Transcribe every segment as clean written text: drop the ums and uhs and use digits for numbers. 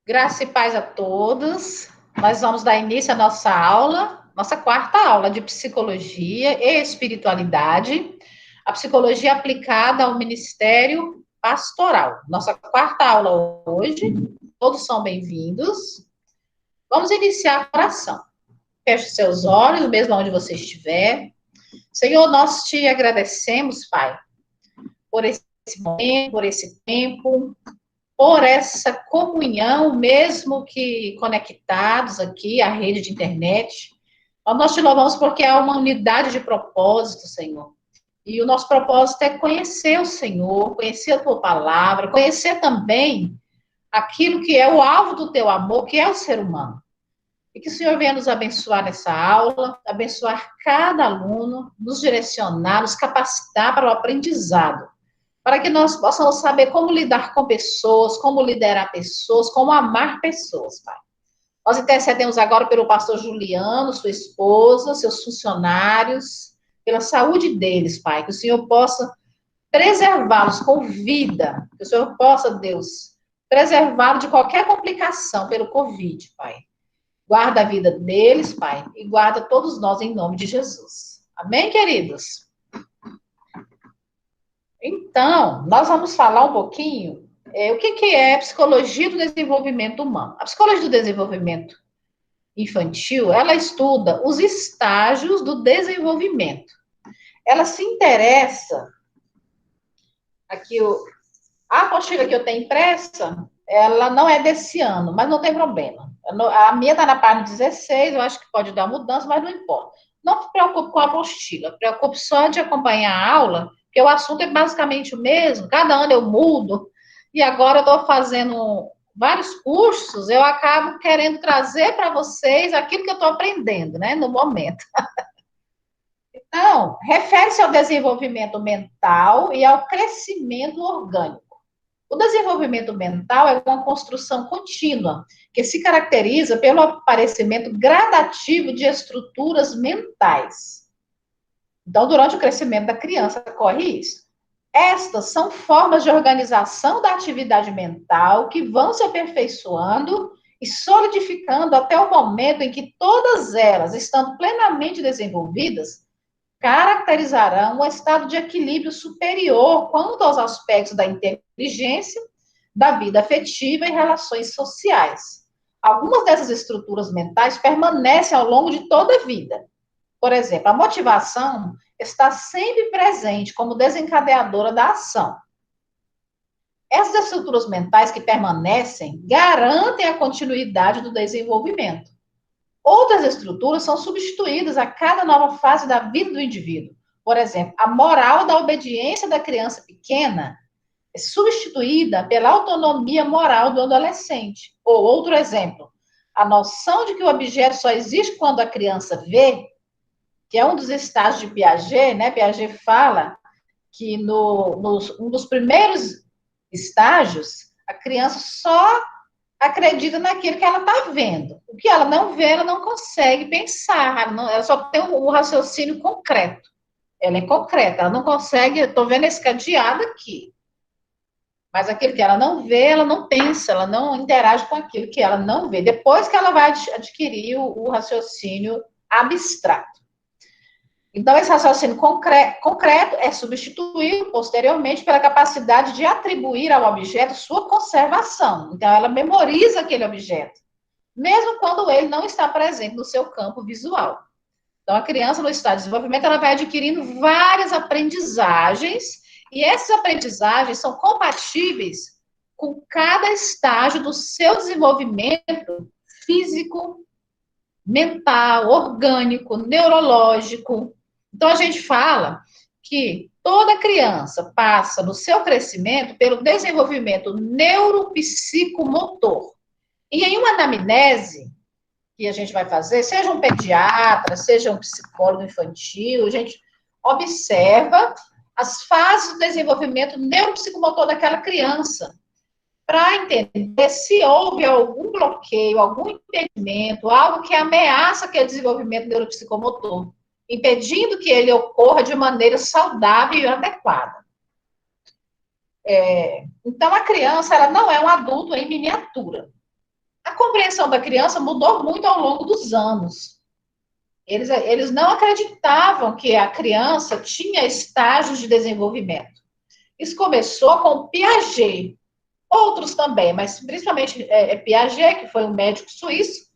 Graça e paz a todos. Nós vamos dar início à nossa aula, nossa quarta aula de psicologia e espiritualidade, a psicologia aplicada ao ministério pastoral. Nossa quarta aula hoje, todos são bem-vindos. Vamos iniciar a oração. Feche seus olhos, mesmo onde você estiver. Senhor, nós te agradecemos, Pai, por esse momento, por esse tempo, por essa comunhão, mesmo que conectados aqui à rede de internet. Nós te louvamos porque há uma unidade de propósito, Senhor. E o nosso propósito é conhecer o Senhor, conhecer a tua palavra, conhecer também aquilo que é o alvo do teu amor, que é o ser humano. E que o Senhor venha nos abençoar nessa aula, abençoar cada aluno, nos direcionar, nos capacitar para o aprendizado, para que nós possamos saber como lidar com pessoas, como liderar pessoas, como amar pessoas, Pai. Nós intercedemos agora pelo pastor Juliano, sua esposa, seus funcionários, pela saúde deles, Pai, que o Senhor possa preservá-los com vida, que o Senhor possa, Deus, preservá-los de qualquer complicação pelo Covid, Pai. Guarda a vida deles, Pai, e guarda todos nós em nome de Jesus. Amém, queridos? Então, nós vamos falar um pouquinho o que é psicologia do desenvolvimento humano. A psicologia do desenvolvimento infantil, ela estuda os estágios do desenvolvimento. Ela se interessa, aqui, a apostila que eu tenho impressa, ela não é desse ano, mas não tem problema. A minha está na página 16, eu acho que pode dar mudança, mas não importa. Não se preocupe com a apostila, preocupe só de acompanhar a aula, porque o assunto é basicamente o mesmo, cada ano eu mudo, e agora eu estou fazendo vários cursos, eu acabo querendo trazer para vocês aquilo que eu estou aprendendo, né, no momento. Então, refere-se ao desenvolvimento mental e ao crescimento orgânico. O desenvolvimento mental é uma construção contínua, que se caracteriza pelo aparecimento gradativo de estruturas mentais. Então, durante o crescimento da criança, ocorre isso. Estas são formas de organização da atividade mental que vão se aperfeiçoando e solidificando até o momento em que todas elas, estando plenamente desenvolvidas, caracterizarão um estado de equilíbrio superior quanto aos aspectos da inteligência, da vida afetiva e relações sociais. Algumas dessas estruturas mentais permanecem ao longo de toda a vida. Por exemplo, a motivação está sempre presente como desencadeadora da ação. Essas estruturas mentais que permanecem garantem a continuidade do desenvolvimento. Outras estruturas são substituídas a cada nova fase da vida do indivíduo. Por exemplo, a moral da obediência da criança pequena é substituída pela autonomia moral do adolescente. Ou outro exemplo, a noção de que o objeto só existe quando a criança vê, que é um dos estágios de Piaget, né? Piaget fala que um dos primeiros estágios, a criança só acredita naquilo que ela está vendo. O que ela não vê, ela não consegue pensar, ela só tem um raciocínio concreto. Ela é concreta, ela não consegue, estou vendo esse cadeado aqui. Mas aquilo que ela não vê, ela não pensa, ela não interage com aquilo que ela não vê. Depois que ela vai adquirir o raciocínio abstrato. Então, esse raciocínio concreto é substituído posteriormente pela capacidade de atribuir ao objeto sua conservação. Então, ela memoriza aquele objeto, mesmo quando ele não está presente no seu campo visual. Então, a criança, no estado de desenvolvimento, ela vai adquirindo várias aprendizagens, e essas aprendizagens são compatíveis com cada estágio do seu desenvolvimento físico, mental, orgânico, neurológico. Então, a gente fala que toda criança passa, no seu crescimento, pelo desenvolvimento neuropsicomotor. E em uma anamnese que a gente vai fazer, seja um pediatra, seja um psicólogo infantil, a gente observa as fases do desenvolvimento neuropsicomotor daquela criança, para entender se houve algum bloqueio, algum impedimento, algo que ameaça aquele desenvolvimento neuropsicomotor, impedindo que ele ocorra de maneira saudável e adequada. Então, a criança, ela não é um adulto em miniatura. A compreensão da criança mudou muito ao longo dos anos. Eles não acreditavam que a criança tinha estágios de desenvolvimento. Isso começou com Piaget, outros também, mas principalmente Piaget, que foi um médico suíço,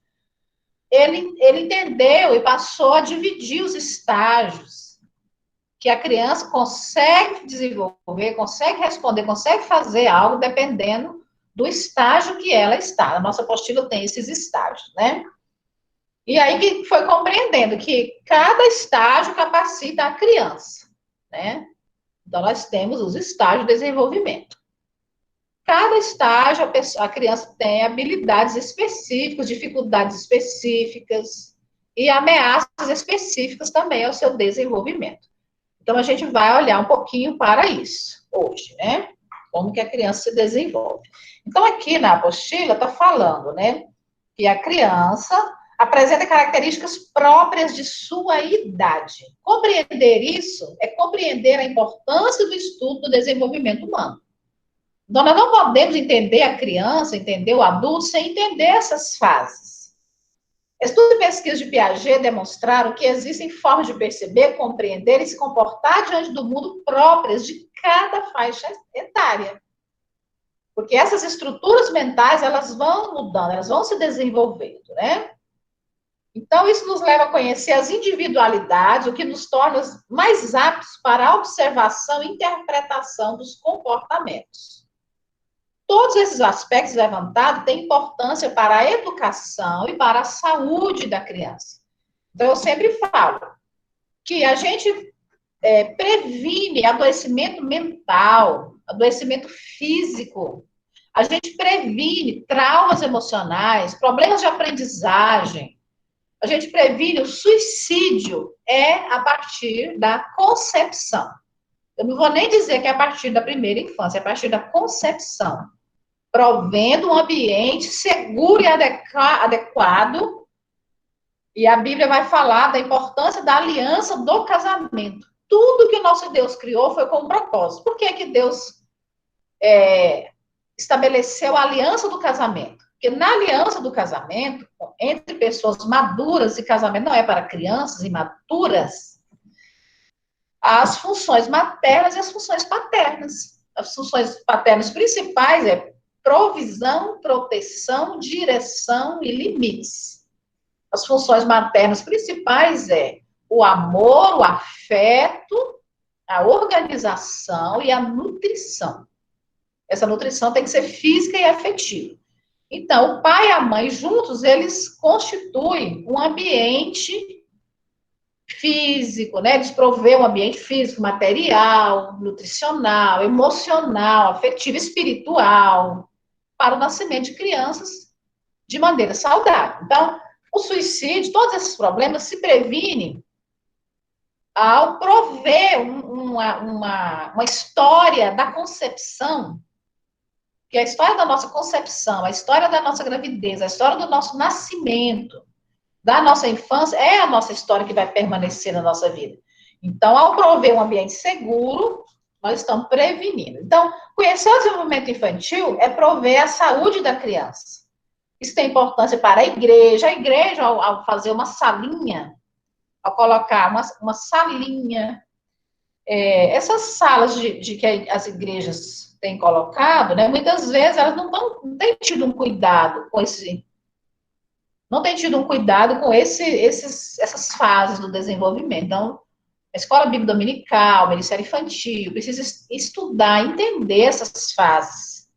ele entendeu e passou a dividir os estágios que a criança consegue desenvolver, consegue responder, consegue fazer algo dependendo do estágio que ela está. A nossa apostila tem esses estágios, né? E aí que foi compreendendo que cada estágio capacita a criança, né? Então, nós temos os estágios de desenvolvimento. Cada estágio, a criança tem habilidades específicas, dificuldades específicas e ameaças específicas também ao seu desenvolvimento. Então, a gente vai olhar um pouquinho para isso hoje, né? Como que a criança se desenvolve. Então, aqui na apostila está falando, né? Que a criança apresenta características próprias de sua idade. Compreender isso é compreender a importância do estudo do desenvolvimento humano. Então, nós não podemos entender a criança, entender o adulto, sem entender essas fases. Estudos e pesquisas de Piaget demonstraram que existem formas de perceber, compreender e se comportar diante do mundo próprias de cada faixa etária. Porque essas estruturas mentais, elas vão mudando, elas vão se desenvolvendo, né? Então, isso nos leva a conhecer as individualidades, o que nos torna mais aptos para a observação e interpretação dos comportamentos. Todos esses aspectos levantados têm importância para a educação e para a saúde da criança. Então, eu sempre falo que a gente previne adoecimento mental, adoecimento físico, a gente previne traumas emocionais, problemas de aprendizagem, a gente previne o suicídio a partir da concepção. Eu não vou nem dizer que é a partir da primeira infância, é a partir da concepção. Provendo um ambiente seguro e adequado. E a Bíblia vai falar da importância da aliança do casamento. Tudo que o nosso Deus criou foi com um propósito. Por que Deus estabeleceu a aliança do casamento? Porque na aliança do casamento, entre pessoas maduras, e casamento não é para crianças imaturas, as funções maternas e as funções paternas. As funções paternas principais provisão, proteção, direção e limites. As funções maternas principais o amor, o afeto, a organização e a nutrição. Essa nutrição tem que ser física e afetiva. Então, o pai e a mãe juntos, eles constituem um ambiente físico, né? Eles provêem um ambiente físico, material, nutricional, emocional, afetivo, espiritual, para o nascimento de crianças de maneira saudável. Então, o suicídio, todos esses problemas se previnem ao prover uma história da concepção, que é a história da nossa concepção, a história da nossa gravidez, a história do nosso nascimento, da nossa infância, é a nossa história que vai permanecer na nossa vida. Então, ao prover um ambiente seguro, nós estamos prevenindo. Então, conhecer o desenvolvimento infantil é prover a saúde da criança. Isso tem importância para a igreja. A igreja, ao fazer uma salinha, ao colocar uma salinha, essas salas de que as igrejas têm colocado, né, muitas vezes elas não têm tido um cuidado com essas fases do desenvolvimento. Então, a escola bíblica dominical, o ministério infantil, precisa estudar, entender essas fases.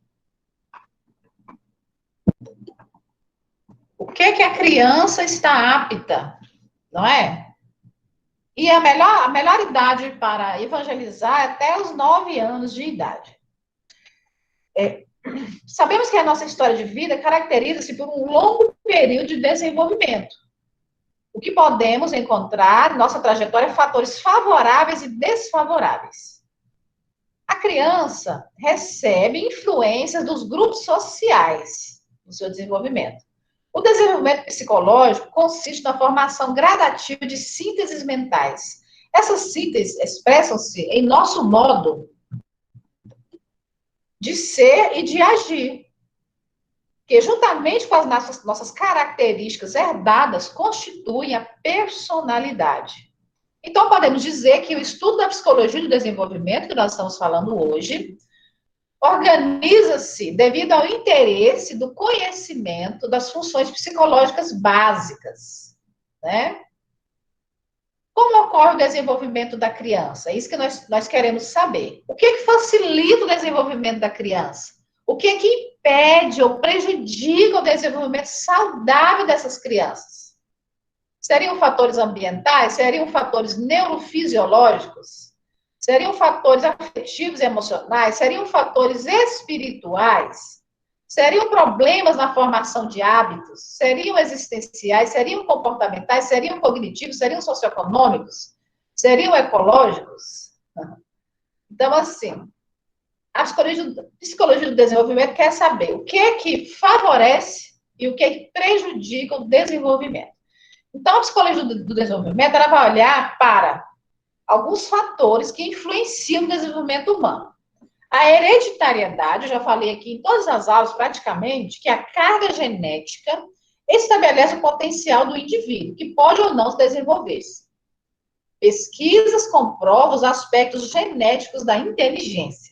O que a criança está apta, não é? E a melhor idade para evangelizar é até os 9 anos de idade. Sabemos que a nossa história de vida caracteriza-se por um longo período de desenvolvimento. O que podemos encontrar em nossa trajetória é fatores favoráveis e desfavoráveis. A criança recebe influências dos grupos sociais no seu desenvolvimento. O desenvolvimento psicológico consiste na formação gradativa de sínteses mentais. Essas sínteses expressam-se em nosso modo de ser e de agir. que, juntamente com as nossas características herdadas, constituem a personalidade. Então, podemos dizer que o estudo da psicologia do desenvolvimento, que nós estamos falando hoje, organiza-se devido ao interesse do conhecimento das funções psicológicas básicas, né? Como ocorre o desenvolvimento da criança? É isso que nós queremos saber. O que facilita o desenvolvimento da criança? O que impede ou prejudica o desenvolvimento saudável dessas crianças? Seriam fatores ambientais? Seriam fatores neurofisiológicos? Seriam fatores afetivos e emocionais? Seriam fatores espirituais? Seriam problemas na formação de hábitos? Seriam existenciais? Seriam comportamentais? Seriam cognitivos? Seriam socioeconômicos? Seriam ecológicos? Então, assim, a psicologia do desenvolvimento quer saber o que é que favorece e o que é que prejudica o desenvolvimento. Então, a psicologia do desenvolvimento ela vai olhar para alguns fatores que influenciam o desenvolvimento humano. A hereditariedade, eu já falei aqui em todas as aulas praticamente, que a carga genética estabelece o potencial do indivíduo, que pode ou não se desenvolver-se. Pesquisas comprovam os aspectos genéticos da inteligência.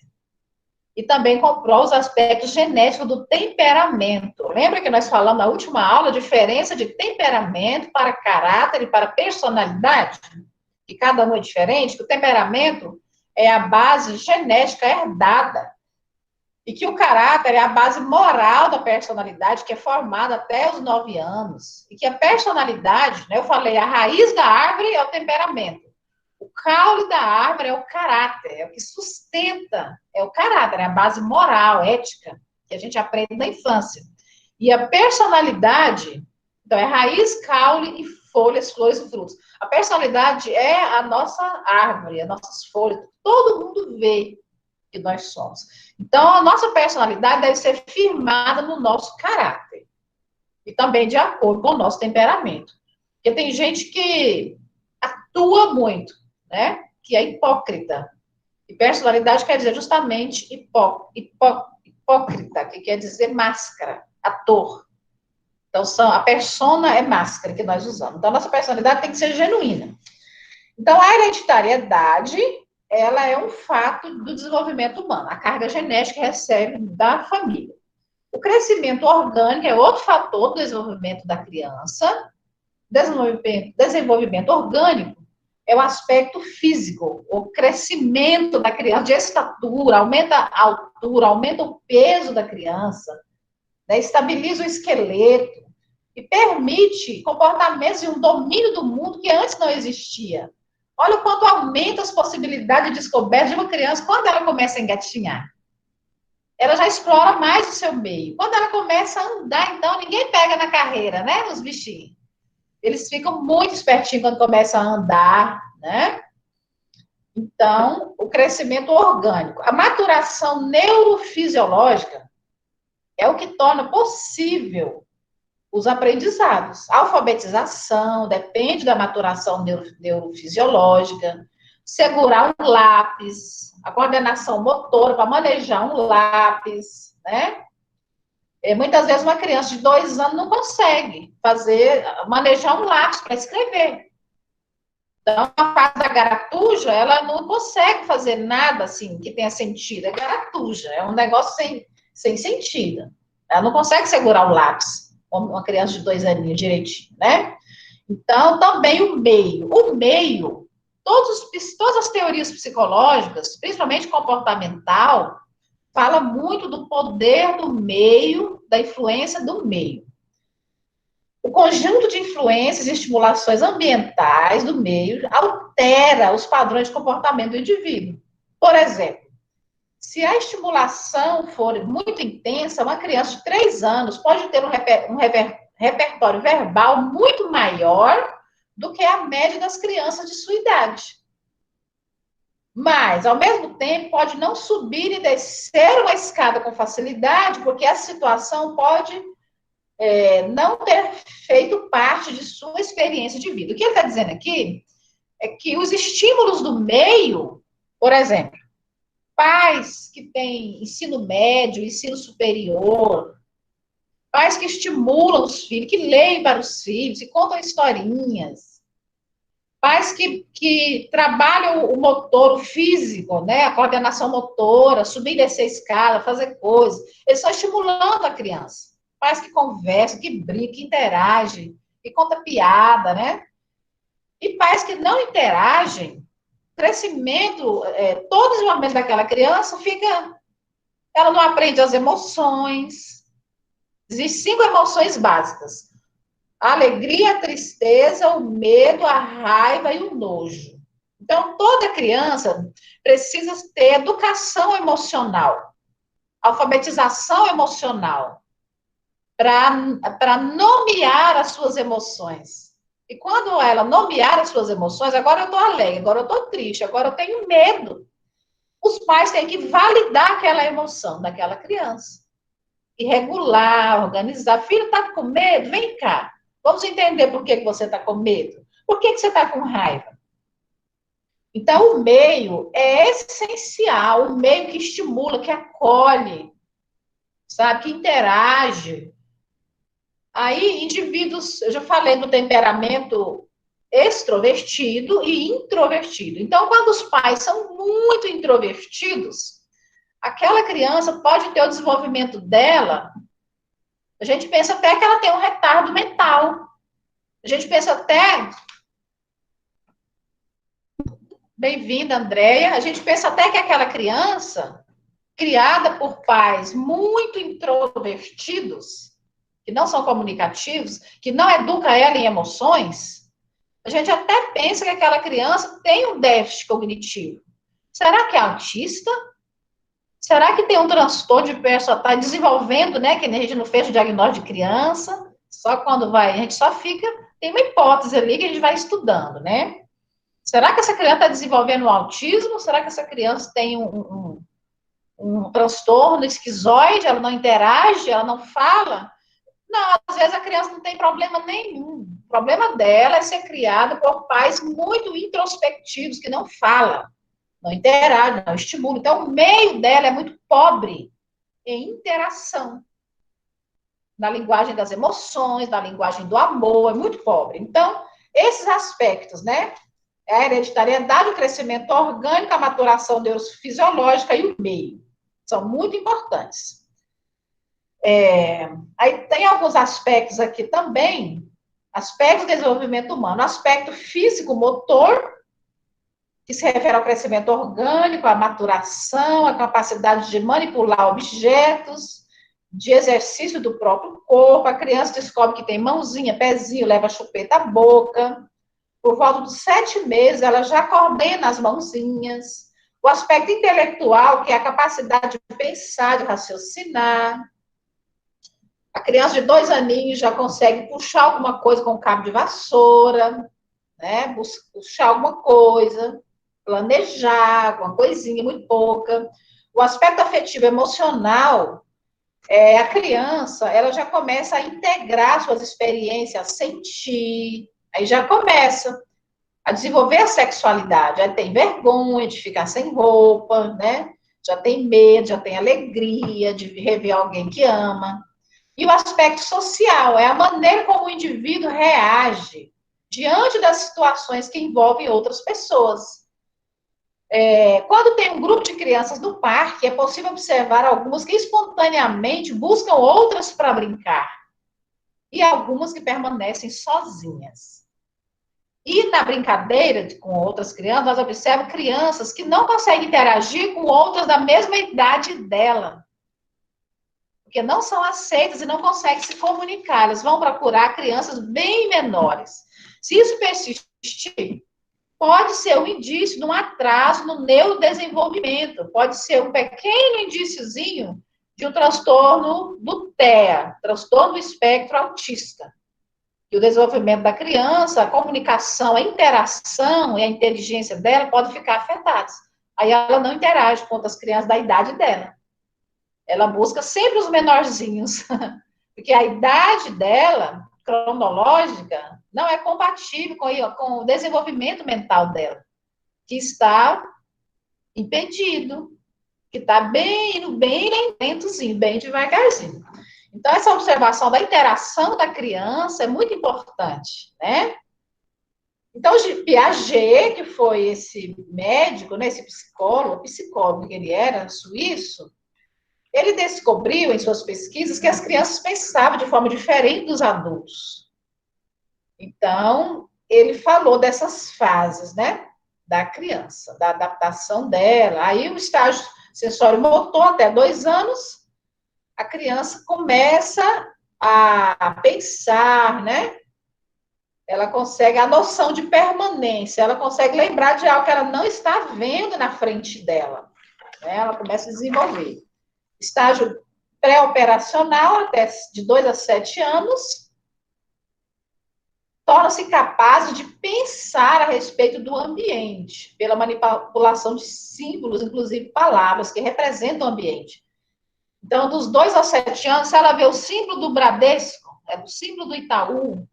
E também comprova os aspectos genéticos do temperamento. Lembra que nós falamos na última aula a diferença de temperamento para caráter e para personalidade? Que cada um é diferente, que o temperamento é a base genética herdada. E que o caráter é a base moral da personalidade, que é formada até os 9 anos. E que a personalidade, né, eu falei, a raiz da árvore é o temperamento. O caule da árvore é o caráter, é o que sustenta, é o caráter, é a base moral, ética, que a gente aprende na infância. E a personalidade, então, é raiz, caule e folhas, flores e frutos. A personalidade é a nossa árvore, as nossas folhas. Todo mundo vê que nós somos. Então, a nossa personalidade deve ser firmada no nosso caráter. E também de acordo com o nosso temperamento. Porque tem gente que atua muito, né? Que é hipócrita. E personalidade quer dizer justamente hipócrita, que quer dizer máscara, ator. Então, a persona é máscara que nós usamos. Então, a nossa personalidade tem que ser genuína. Então, a hereditariedade, ela é um fato do desenvolvimento humano. A carga genética recebe da família. O crescimento orgânico é outro fator do desenvolvimento da criança. Desenvolvimento orgânico é o aspecto físico, o crescimento da criança, de estatura, aumenta a altura, aumenta o peso da criança, né, estabiliza o esqueleto e permite comportamentos e um domínio do mundo que antes não existia. Olha o quanto aumenta as possibilidades de descoberta de uma criança quando ela começa a engatinhar. Ela já explora mais o seu meio. Quando ela começa a andar, então, ninguém pega na carreira, né, os bichinhos. Eles ficam muito espertinhos quando começam a andar, né? Então, o crescimento orgânico. A maturação neurofisiológica é o que torna possível os aprendizados. A alfabetização depende da maturação neurofisiológica, segurar um lápis, a coordenação motora para manejar um lápis, né? Muitas vezes uma criança de 2 anos não consegue manejar um lápis para escrever. Então, a fase da garatuja, ela não consegue fazer nada assim que tenha sentido. É garatuja, é um negócio sem sentido. Ela não consegue segurar o lápis, uma criança de 2 aninhos direitinho, né? Então, também o meio. O meio, todas as teorias psicológicas, principalmente comportamental, fala muito do poder do meio, da influência do meio. O conjunto de influências e estimulações ambientais do meio altera os padrões de comportamento do indivíduo. Por exemplo, se a estimulação for muito intensa, uma criança de 3 anos pode ter um repertório verbal muito maior do que a média das crianças de sua idade. Mas, ao mesmo tempo, pode não subir e descer uma escada com facilidade, porque a situação pode não ter feito parte de sua experiência de vida. O que ele está dizendo aqui é que os estímulos do meio, por exemplo, pais que têm ensino médio, ensino superior, Pais que estimulam os filhos, que leem para os filhos, que contam historinhas. Pais que trabalham o motor, o físico, né? A coordenação motora, subir e descer a escada, fazer coisas. Eles estão estimulando a criança. Pais que conversam, que brincam, que interagem, que contam piada, né? E pais que não interagem, crescimento, todo o desenvolvimento daquela criança fica. Ela não aprende as emoções. Existem 5 emoções básicas: a alegria, a tristeza, o medo, a raiva e o nojo. Então, toda criança precisa ter educação emocional, alfabetização emocional, para nomear as suas emoções. E quando ela nomear as suas emoções, agora eu estou alegre, agora eu estou triste, agora eu tenho medo. Os pais têm que validar aquela emoção daquela criança. E regular, organizar. Filho, está com medo? Vem cá. Vamos entender por que você está com medo. Por que você está com raiva? Então, o meio é essencial, o meio que estimula, que acolhe, sabe, que interage. Aí, indivíduos, eu já falei do temperamento extrovertido e introvertido. Então, quando os pais são muito introvertidos, aquela criança pode ter o desenvolvimento dela. A gente pensa até que ela tem um retardo mental. A gente pensa até. Bem-vinda, Andréia. A gente pensa até que aquela criança, criada por pais muito introvertidos, que não são comunicativos, que não educa ela em emoções, a gente até pensa que aquela criança tem um déficit cognitivo. Será que é autista? Será que tem um transtorno de personalidade? Está desenvolvendo, né? Que a gente não fez o diagnóstico de criança, só quando vai, a gente só fica, tem uma hipótese ali que a gente vai estudando, né? Será que essa criança está desenvolvendo um autismo? Será que essa criança tem um transtorno esquizoide? Ela não interage? Ela não fala? Não, às vezes a criança não tem problema nenhum. O problema dela é ser criada por pais muito introspectivos, que não falam, não interagem, não estimulam. Então, o meio dela é muito pobre em interação, na linguagem das emoções, na linguagem do amor, é muito pobre. Então, esses aspectos, né? A hereditariedade, o crescimento orgânico, a maturação neurofisiológica e o meio. São muito importantes. Aí tem alguns aspectos aqui também, aspectos do desenvolvimento humano. Aspecto físico-motor, que se refere ao crescimento orgânico, à maturação, à capacidade de manipular objetos, de exercício do próprio corpo. A criança descobre que tem mãozinha, pezinho, leva chupeta à boca. Por volta dos 7 meses, ela já coordena as mãozinhas. O aspecto intelectual, que é a capacidade de pensar, de raciocinar. A criança de 2 aninhos já consegue puxar alguma coisa com cabo de vassoura, né? Puxar alguma coisa, planejar alguma coisinha, muito pouca. O aspecto afetivo emocional, a criança, ela já começa a integrar suas experiências, a sentir, aí já começa a desenvolver a sexualidade, aí tem vergonha de ficar sem roupa, né? Já tem medo, já tem alegria de rever alguém que ama. E o aspecto social é a maneira como o indivíduo reage diante das situações que envolvem outras pessoas. Quando tem um grupo de crianças no parque, é possível observar algumas que espontaneamente buscam outras para brincar e algumas que permanecem sozinhas. E na brincadeira com outras crianças, nós observamos crianças que não conseguem interagir com outras da mesma idade dela, porque não são aceitas e não conseguem se comunicar. Elas vão procurar crianças bem menores. Se isso persistir, pode ser um indício de um atraso no neurodesenvolvimento, pode ser um pequeno indíciozinho de um transtorno do TEA, transtorno do espectro autista. E o desenvolvimento da criança, a comunicação, a interação e a inteligência dela podem ficar afetadas. Aí ela não interage com outras crianças da idade dela. Ela busca sempre os menorzinhos, porque a idade dela, cronológica, não é compatível com o desenvolvimento mental dela, que está impedido, que está bem, indo bem lentozinho, bem devagarzinho. Então, essa observação da interação da criança é muito importante, né? Então, Piaget, que foi esse médico, né, esse psicólogo que ele era, suíço, ele descobriu em suas pesquisas que as crianças pensavam de forma diferente dos adultos. Então, ele falou dessas fases, né, da criança, da adaptação dela. Aí, o estágio sensório-motor, até 2 anos, a criança começa a pensar, né? Ela consegue a noção de permanência, ela consegue lembrar de algo que ela não está vendo na frente dela. Né? Ela começa a desenvolver. Estágio pré-operacional, até de 2 a 7 anos, torna-se capaz de pensar a respeito do ambiente, pela manipulação de símbolos, inclusive palavras, que representam o ambiente. Então, dos 2 aos 7 anos, se ela vê o símbolo do Bradesco, o símbolo do Itaú,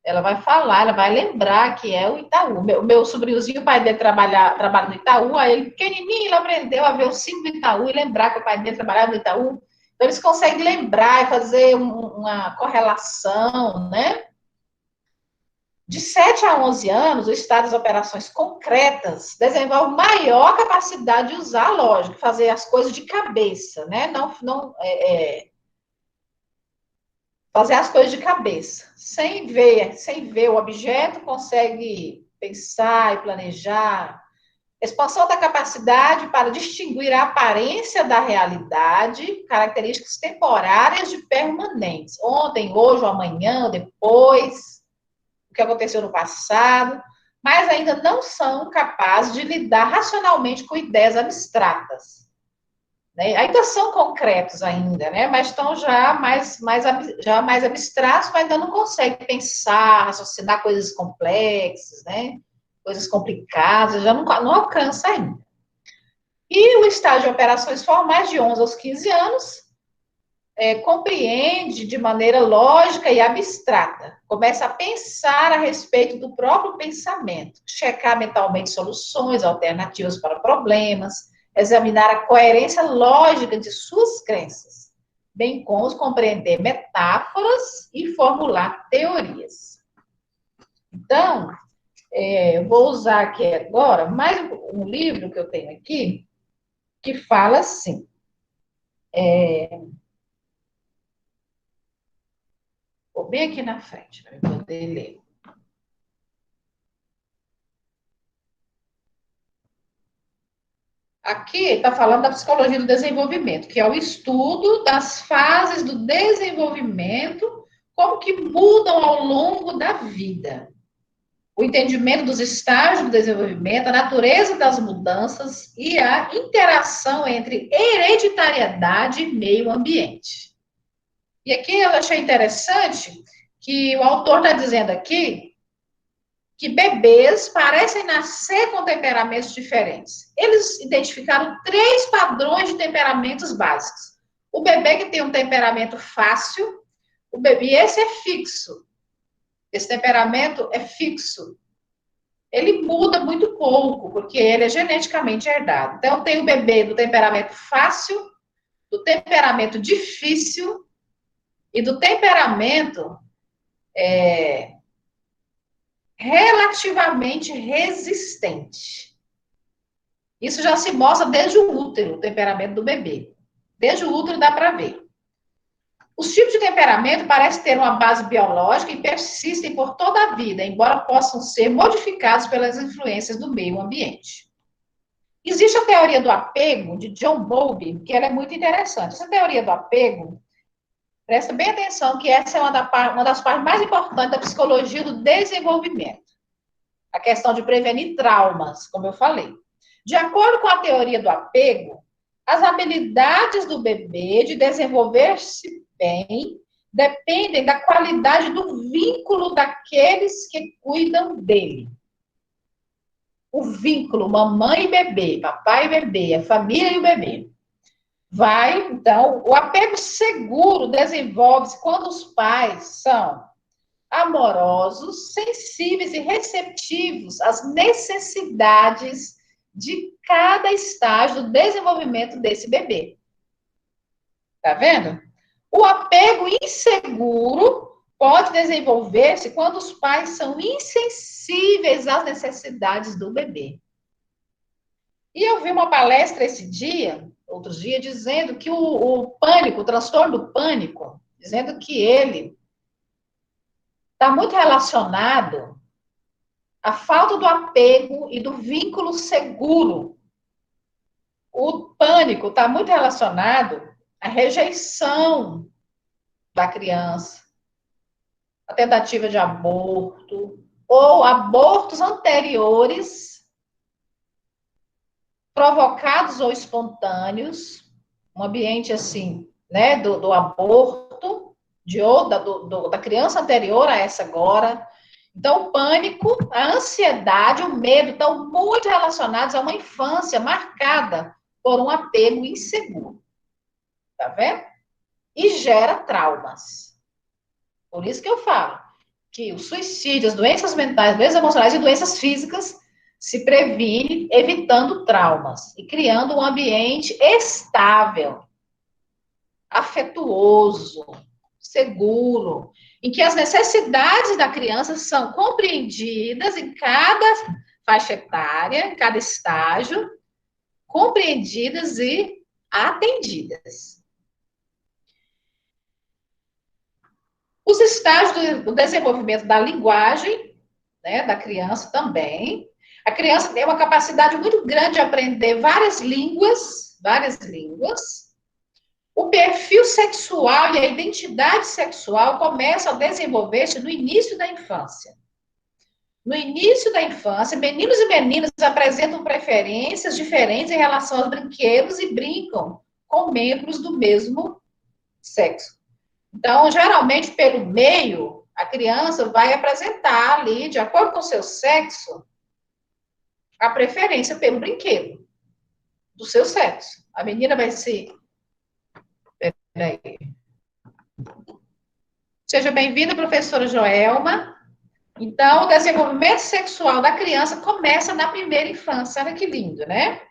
ela vai falar, ela vai lembrar que é o Itaú. Meu sobrinhozinho, o pai dele trabalha no Itaú, aí ele, pequenininho, ele aprendeu a ver o símbolo do Itaú e lembrar que o pai dele trabalhava no Itaú. Então, eles conseguem lembrar e fazer uma correlação, né? De 7 a 11 anos, o estado das operações concretas desenvolve maior capacidade de usar a lógica, fazer as coisas de cabeça, né? Fazer as coisas de cabeça, sem ver o objeto, consegue pensar e planejar. Expansão da capacidade para distinguir a aparência da realidade, características temporárias de permanentes. Ontem, hoje, amanhã, depois, o que aconteceu no passado, mas ainda não são capazes de lidar racionalmente com ideias abstratas. Né? Ainda são concretos ainda, né? Mas estão já mais abstratos, mas ainda não conseguem pensar, raciocinar coisas complexas, né? Coisas complicadas, já não alcança ainda. E o estágio de operações formais, de 11 aos 15 anos, compreende de maneira lógica e abstrata. Começa a pensar a respeito do próprio pensamento, checar mentalmente soluções alternativas para problemas, examinar a coerência lógica de suas crenças, bem como compreender metáforas e formular teorias. Então, eu vou usar aqui agora mais um livro que eu tenho aqui, que fala assim. Vou bem aqui na frente, para eu poder ler. Aqui está falando da psicologia do desenvolvimento, que é o estudo das fases do desenvolvimento, como que mudam ao longo da vida. O entendimento dos estágios do desenvolvimento, a natureza das mudanças e a interação entre hereditariedade e meio ambiente. E aqui eu achei interessante que o autor está dizendo aqui que bebês parecem nascer com temperamentos diferentes. Eles identificaram 3 padrões de temperamentos básicos. O bebê que tem um temperamento fácil, e esse é fixo. Esse temperamento é fixo. Ele muda muito pouco, porque ele é geneticamente herdado. Então, tem o bebê do temperamento fácil, do temperamento difícil e do temperamento relativamente resistente. Isso já se mostra desde o útero, o temperamento do bebê. Desde o útero dá para ver. Os tipos de temperamento parecem ter uma base biológica e persistem por toda a vida, embora possam ser modificados pelas influências do meio ambiente. Existe a teoria do apego, de John Bowlby, que ela é muito interessante. Essa teoria do apego, presta bem atenção que essa é uma das partes mais importantes da psicologia do desenvolvimento. A questão de prevenir traumas, como eu falei. De acordo com a teoria do apego, as habilidades do bebê de desenvolver-se bem dependem da qualidade do vínculo daqueles que cuidam dele. O vínculo mamãe e bebê, papai e bebê, a família e o bebê. Então, o apego seguro desenvolve-se quando os pais são amorosos, sensíveis e receptivos às necessidades de cada estágio do desenvolvimento desse bebê. Tá vendo? O apego inseguro pode desenvolver-se quando os pais são insensíveis às necessidades do bebê. E eu vi uma palestra esse dia, outros dias, dizendo que o pânico, o transtorno do pânico, dizendo que ele está muito relacionado à falta do apego e do vínculo seguro. O pânico está muito relacionado à rejeição da criança, a tentativa de aborto, ou abortos anteriores, provocados ou espontâneos, um ambiente assim, né, do aborto, da criança anterior a essa agora. Então, o pânico, a ansiedade, o medo estão muito relacionados a uma infância marcada por um apego inseguro. Tá vendo? E gera traumas. Por isso que eu falo que o suicídio, as doenças mentais, doenças emocionais e doenças físicas se previne evitando traumas e criando um ambiente estável, afetuoso, seguro, em que as necessidades da criança são compreendidas em cada faixa etária, em cada estágio, compreendidas e atendidas. Os estágios do desenvolvimento da linguagem, né, da criança também. A criança tem uma capacidade muito grande de aprender várias línguas, várias línguas. O perfil sexual e a identidade sexual começam a desenvolver-se no início da infância. No início da infância, meninos e meninas apresentam preferências diferentes em relação aos brinquedos e brincam com membros do mesmo sexo. Então, geralmente, pelo meio, a criança vai apresentar ali, de acordo com o seu sexo, a preferência pelo brinquedo do seu sexo. A menina vai se... Peraí. Seja bem-vinda, professora Joelma. Então, o desenvolvimento sexual da criança começa na primeira infância. Olha que lindo, né?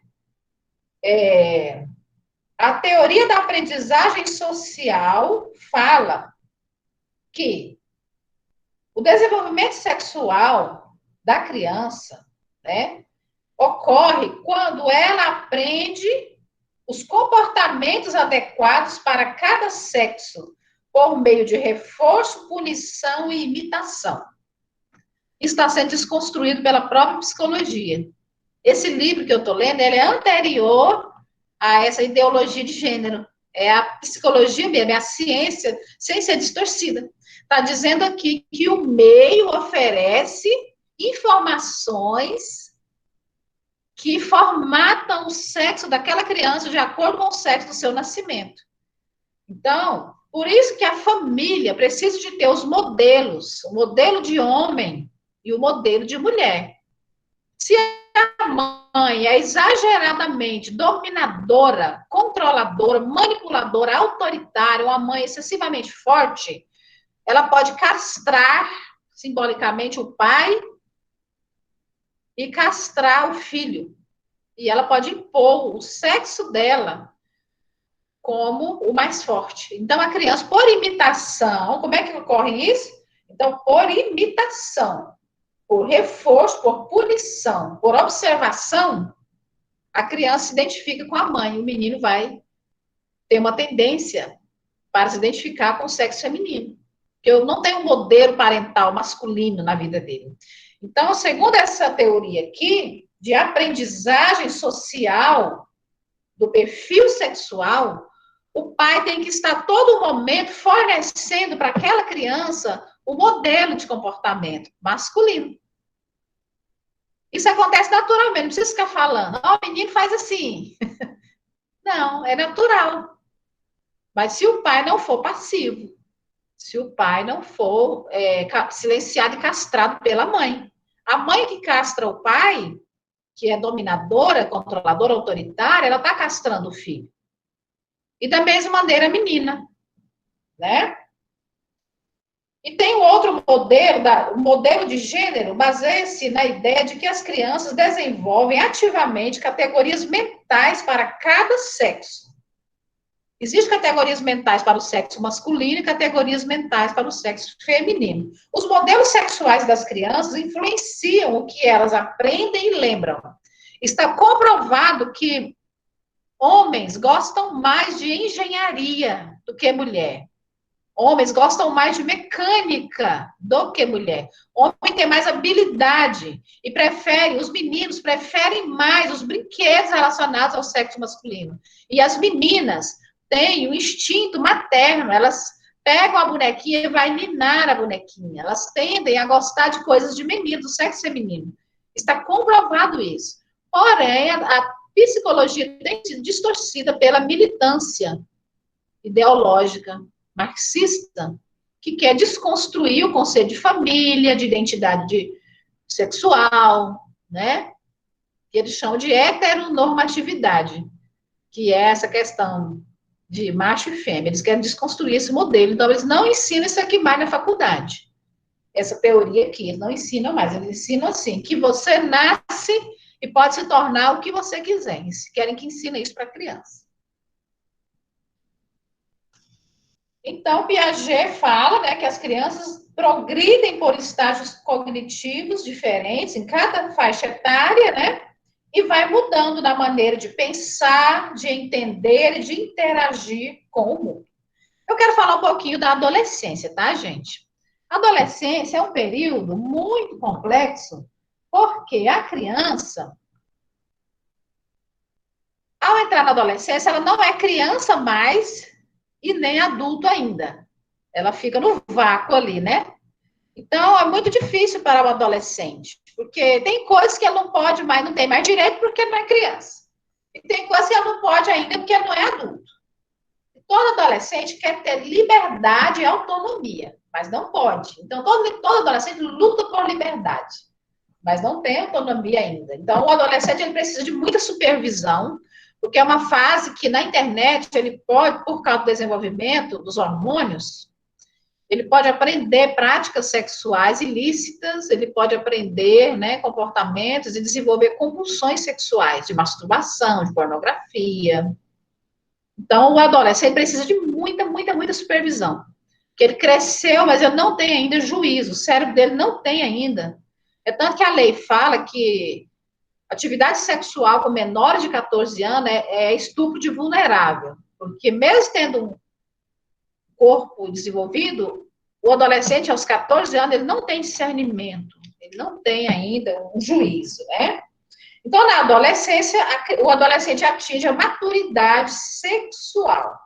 A teoria da aprendizagem social fala que o desenvolvimento sexual da criança, né, ocorre quando ela aprende os comportamentos adequados para cada sexo, por meio de reforço, punição e imitação. Está sendo desconstruído pela própria psicologia. Esse livro que eu estou lendo, ele é anterior a essa ideologia de gênero. É a psicologia mesmo, é a ciência, sem ser distorcida. Está dizendo aqui que o meio oferece informações que formatam o sexo daquela criança de acordo com o sexo do seu nascimento. Então, por isso que a família precisa de ter os modelos, o modelo de homem e o modelo de mulher. Se a mãe é exageradamente dominadora, controladora, manipuladora, autoritária, uma mãe excessivamente forte, ela pode castrar simbolicamente o pai e castrar o filho. E ela pode impor o sexo dela como o mais forte. Então, a criança, por imitação, como é que ocorre isso? Então, por imitação, por reforço, por punição, por observação, a criança se identifica com a mãe. O menino vai ter uma tendência para se identificar com o sexo feminino. Porque eu não tenho um modelo parental masculino na vida dele. Então, segundo essa teoria aqui, de aprendizagem social do perfil sexual, o pai tem que estar todo momento fornecendo para aquela criança o modelo de comportamento masculino. Isso acontece naturalmente, não precisa ficar falando, o menino faz assim. Não, é natural. Mas se o pai não for passivo, se o pai não for silenciado e castrado pela mãe. A mãe que castra o pai, que é dominadora, controladora, autoritária, ela está castrando o filho. E da mesma maneira a menina, né? E tem um outro modelo, o modelo de gênero, baseia-se na ideia de que as crianças desenvolvem ativamente categorias mentais para cada sexo. Existem categorias mentais para o sexo masculino e categorias mentais para o sexo feminino. Os modelos sexuais das crianças influenciam o que elas aprendem e lembram. Está comprovado que homens gostam mais de engenharia do que mulher. Homens gostam mais de mecânica do que mulher. Homem tem mais habilidade e os meninos preferem mais os brinquedos relacionados ao sexo masculino. E as meninas têm o instinto materno, elas pegam a bonequinha e vai ninar a bonequinha. Elas tendem a gostar de coisas de menino, do sexo feminino. Está comprovado isso. Porém, a psicologia tem sido distorcida pela militância ideológica marxista, que quer desconstruir o conceito de família, de identidade sexual, né? Que eles chamam de heteronormatividade, que é essa questão de macho e fêmea. Eles querem desconstruir esse modelo, então eles não ensinam isso aqui mais na faculdade. Essa teoria aqui, eles não ensinam mais, eles ensinam assim, que você nasce e pode se tornar o que você quiser. Eles querem que ensine isso para a criança. Então, Piaget fala, né, que as crianças progridem por estágios cognitivos diferentes em cada faixa etária, né, e vai mudando na maneira de pensar, de entender e de interagir com o mundo. Eu quero falar um pouquinho da adolescência, tá, gente? A adolescência é um período muito complexo, porque a criança, ao entrar na adolescência, ela não é criança mais e nem adulto ainda. Ela fica no vácuo ali, né? Então, é muito difícil para o adolescente, porque tem coisas que ela não pode mais, não tem mais direito porque não é criança. E tem coisas que ela não pode ainda porque não é adulto. Todo adolescente quer ter liberdade e autonomia, mas não pode. Então, todo adolescente luta por liberdade, mas não tem autonomia ainda. Então, o adolescente ele precisa de muita supervisão, porque é uma fase que na internet ele pode, por causa do desenvolvimento dos hormônios, ele pode aprender práticas sexuais ilícitas, ele pode aprender, né, comportamentos e desenvolver compulsões sexuais, de masturbação, de pornografia. Então, o adolescente precisa de muita supervisão. Porque ele cresceu, mas ele não tem ainda juízo, o cérebro dele não tem ainda. É tanto que a lei fala que atividade sexual com menores de 14 anos é estupro de vulnerável. Porque mesmo tendo um corpo desenvolvido, o adolescente, aos 14 anos, ele não tem discernimento, ele não tem ainda um juízo, né? Então, na adolescência, o adolescente atinge a maturidade sexual.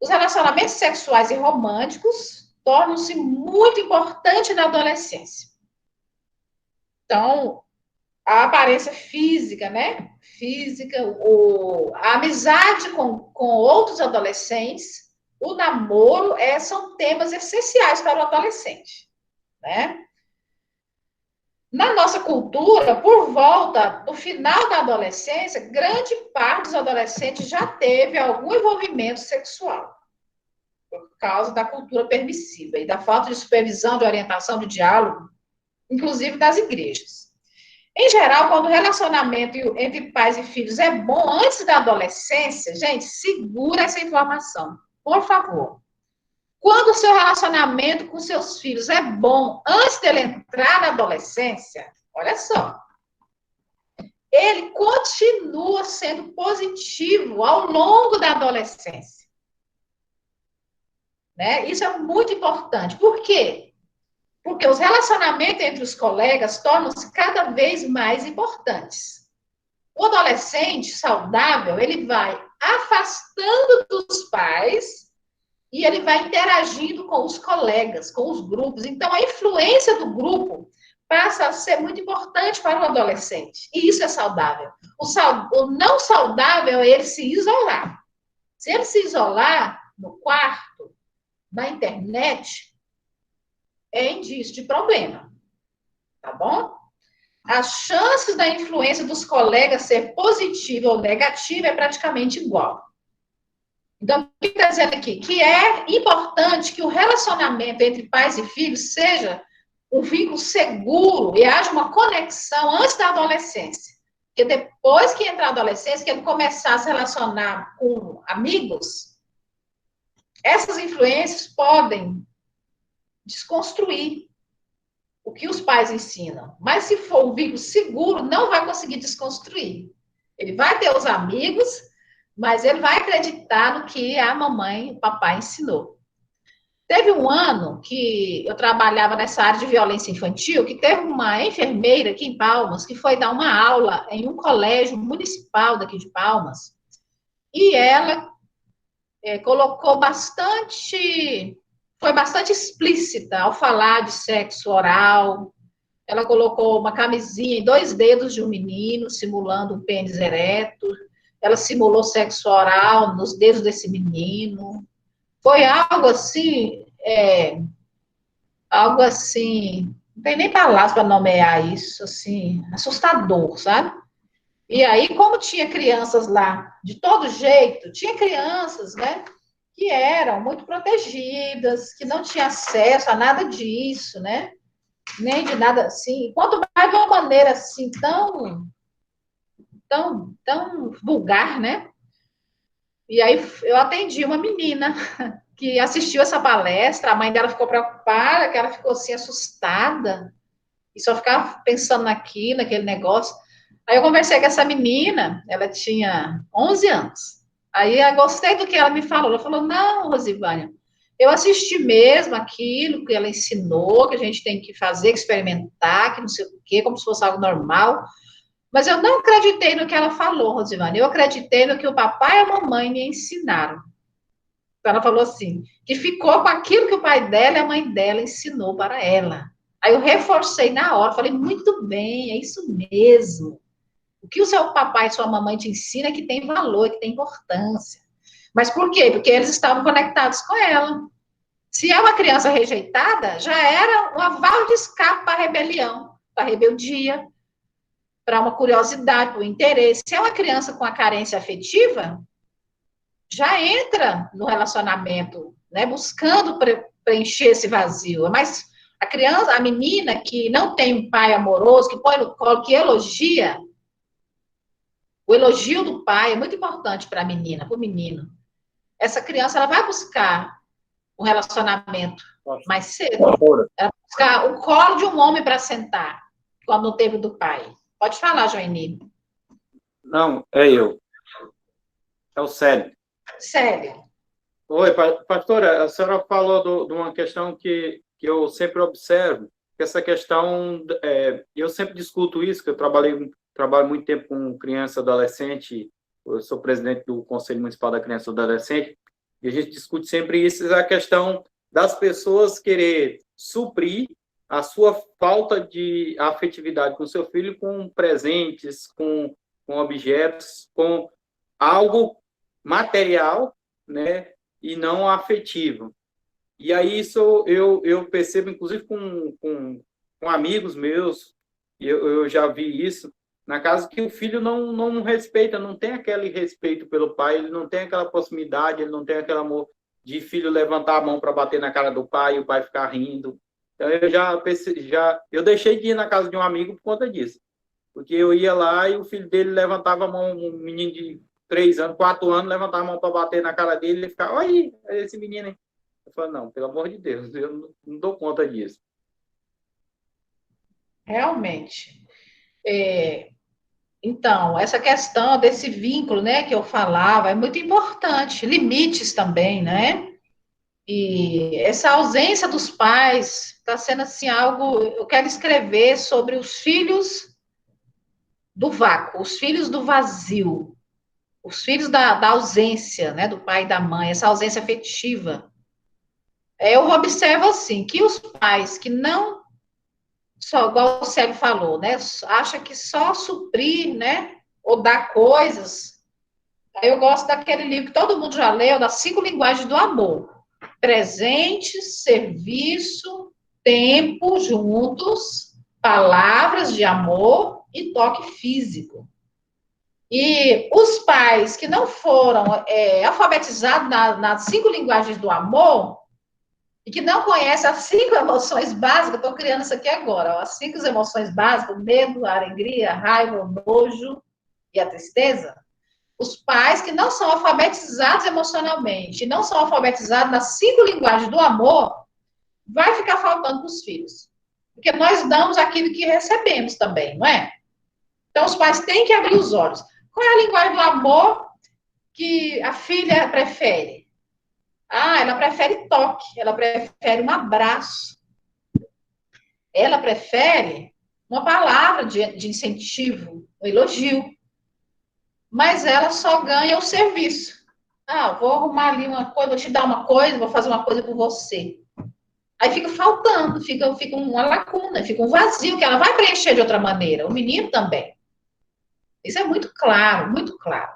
Os relacionamentos sexuais e românticos tornam-se muito importantes na adolescência. Então, a aparência física, né? Física, a amizade com outros adolescentes, o namoro, são temas essenciais para o adolescente, né? Na nossa cultura, por volta do final da adolescência, grande parte dos adolescentes já teve algum envolvimento sexual, por causa da cultura permissiva e da falta de supervisão, de orientação, de diálogo, inclusive das igrejas. Em geral, quando o relacionamento entre pais e filhos é bom antes da adolescência, gente, segura essa informação, por favor. Quando o seu relacionamento com seus filhos é bom antes dele entrar na adolescência, olha só, ele continua sendo positivo ao longo da adolescência. Né? Isso é muito importante. Por quê? Porque os relacionamentos entre os colegas tornam-se cada vez mais importantes. O adolescente saudável, ele vai afastando dos pais e ele vai interagindo com os colegas, com os grupos. Então, a influência do grupo passa a ser muito importante para o adolescente. E isso é saudável. O não saudável é ele se isolar. Se ele se isolar no quarto, na internet, é indício de problema. Tá bom? As chances da influência dos colegas ser positiva ou negativa é praticamente igual. Então, o que está dizendo aqui? Que é importante que o relacionamento entre pais e filhos seja um vínculo seguro e haja uma conexão antes da adolescência. Porque depois que entrar a adolescência, que ele começar a se relacionar com amigos, essas influências podem desconstruir o que os pais ensinam. Mas se for um vínculo seguro, não vai conseguir desconstruir. Ele vai ter os amigos, mas ele vai acreditar no que a mamãe, o papai ensinou. Teve um ano que eu trabalhava nessa área de violência infantil, que teve uma enfermeira aqui em Palmas, que foi dar uma aula em um colégio municipal daqui de Palmas, e ela colocou bastante, foi bastante explícita ao falar de sexo oral. Ela colocou uma camisinha em 2 dedos de um menino, simulando um pênis ereto. Ela simulou sexo oral nos dedos desse menino. Foi algo assim, não tem nem palavras para nomear isso, assim, assustador, sabe? E aí, como tinha crianças lá de todo jeito, tinha crianças, né, que eram muito protegidas, que não tinham acesso a nada disso, né? Nem de nada assim. Quanto mais de uma maneira assim tão vulgar, né? E aí eu atendi uma menina que assistiu essa palestra, a mãe dela ficou preocupada, que ela ficou assim assustada e só ficava pensando naquele negócio. Aí eu conversei com essa menina, ela tinha 11 anos. Aí eu gostei do que ela me falou. Ela falou: "Não, Rosivânia, eu assisti mesmo aquilo que ela ensinou, que a gente tem que fazer, que experimentar, que não sei o quê, como se fosse algo normal. Mas eu não acreditei no que ela falou, Rosivânia. Eu acreditei no que o papai e a mamãe me ensinaram." Então, ela falou assim, que ficou com aquilo que o pai dela e a mãe dela ensinou para ela. Aí eu reforcei na hora, falei: "Muito bem, é isso mesmo. O que o seu papai e sua mamãe te ensina é que tem valor, que tem importância." Mas por quê? Porque eles estavam conectados com ela. Se é uma criança rejeitada, já era um aval de escape para a rebelião, para a rebeldia, para uma curiosidade, para o interesse. Se é uma criança com a carência afetiva, já entra no relacionamento, né, buscando preencher esse vazio. Mas a criança, a menina que não tem um pai amoroso, que põe no colo, que elogia, o elogio do pai é muito importante para a menina, para o menino. Essa criança ela vai buscar um relacionamento mais cedo. Ela vai buscar o colo de um homem para sentar, quando não teve do pai. Pode falar, Joanine. Não, é eu. É o Célio. Sério. Oi, pastora, a senhora falou de uma questão que eu sempre observo, que essa questão, eu sempre discuto isso, que eu trabalho muito tempo com criança e adolescente, eu sou presidente do Conselho Municipal da Criança e do Adolescente, e a gente discute sempre isso, a questão das pessoas querer suprir a sua falta de afetividade com seu filho com presentes, com objetos, com algo material, né, e não afetivo. E aí isso eu percebo, inclusive, com amigos meus, eu já vi isso, na casa que o filho não respeita, não tem aquele respeito pelo pai, ele não tem aquela proximidade, ele não tem aquele amor de filho levantar a mão para bater na cara do pai e o pai ficar rindo. Então, eu deixei de ir na casa de um amigo por conta disso. Porque eu ia lá e o filho dele levantava a mão, um menino de 3 anos, 4 anos, levantava a mão para bater na cara dele e ele ficava: "Olha aí, esse menino aí." Eu falei: "Não, pelo amor de Deus, eu não dou conta disso." Realmente. Então, essa questão desse vínculo, né, que eu falava, é muito importante. Limites também, né? E essa ausência dos pais está sendo assim algo. Eu quero escrever sobre os filhos do vácuo, os filhos do vazio, os filhos da ausência, né, do pai e da mãe, essa ausência afetiva. Eu observo assim que os pais que não só, igual o Célio falou, né, acha que só suprir, né, ou dar coisas. Aí eu gosto daquele livro que todo mundo já leu, das 5 linguagens do amor. Presente, serviço, tempo juntos, palavras de amor e toque físico. E os pais que não foram alfabetizados nas 5 linguagens do amor, e que não conhece as 5 emoções básicas, estou criando isso aqui agora, ó, as 5 emoções básicas, o medo, a alegria, a raiva, o nojo e a tristeza, os pais que não são alfabetizados emocionalmente, não são alfabetizados nas 5 linguagens do amor, vai ficar faltando para os filhos. Porque nós damos aquilo que recebemos também, não é? Então, os pais têm que abrir os olhos. Qual é a linguagem do amor que a filha prefere? Ah, ela prefere toque, ela prefere um abraço, ela prefere uma palavra de incentivo, um elogio, mas ela só ganha o serviço. Ah, vou arrumar ali uma coisa, vou te dar uma coisa, vou fazer uma coisa por você. Aí fica faltando, fica uma lacuna, fica um vazio que ela vai preencher de outra maneira. O menino também. Isso é muito claro,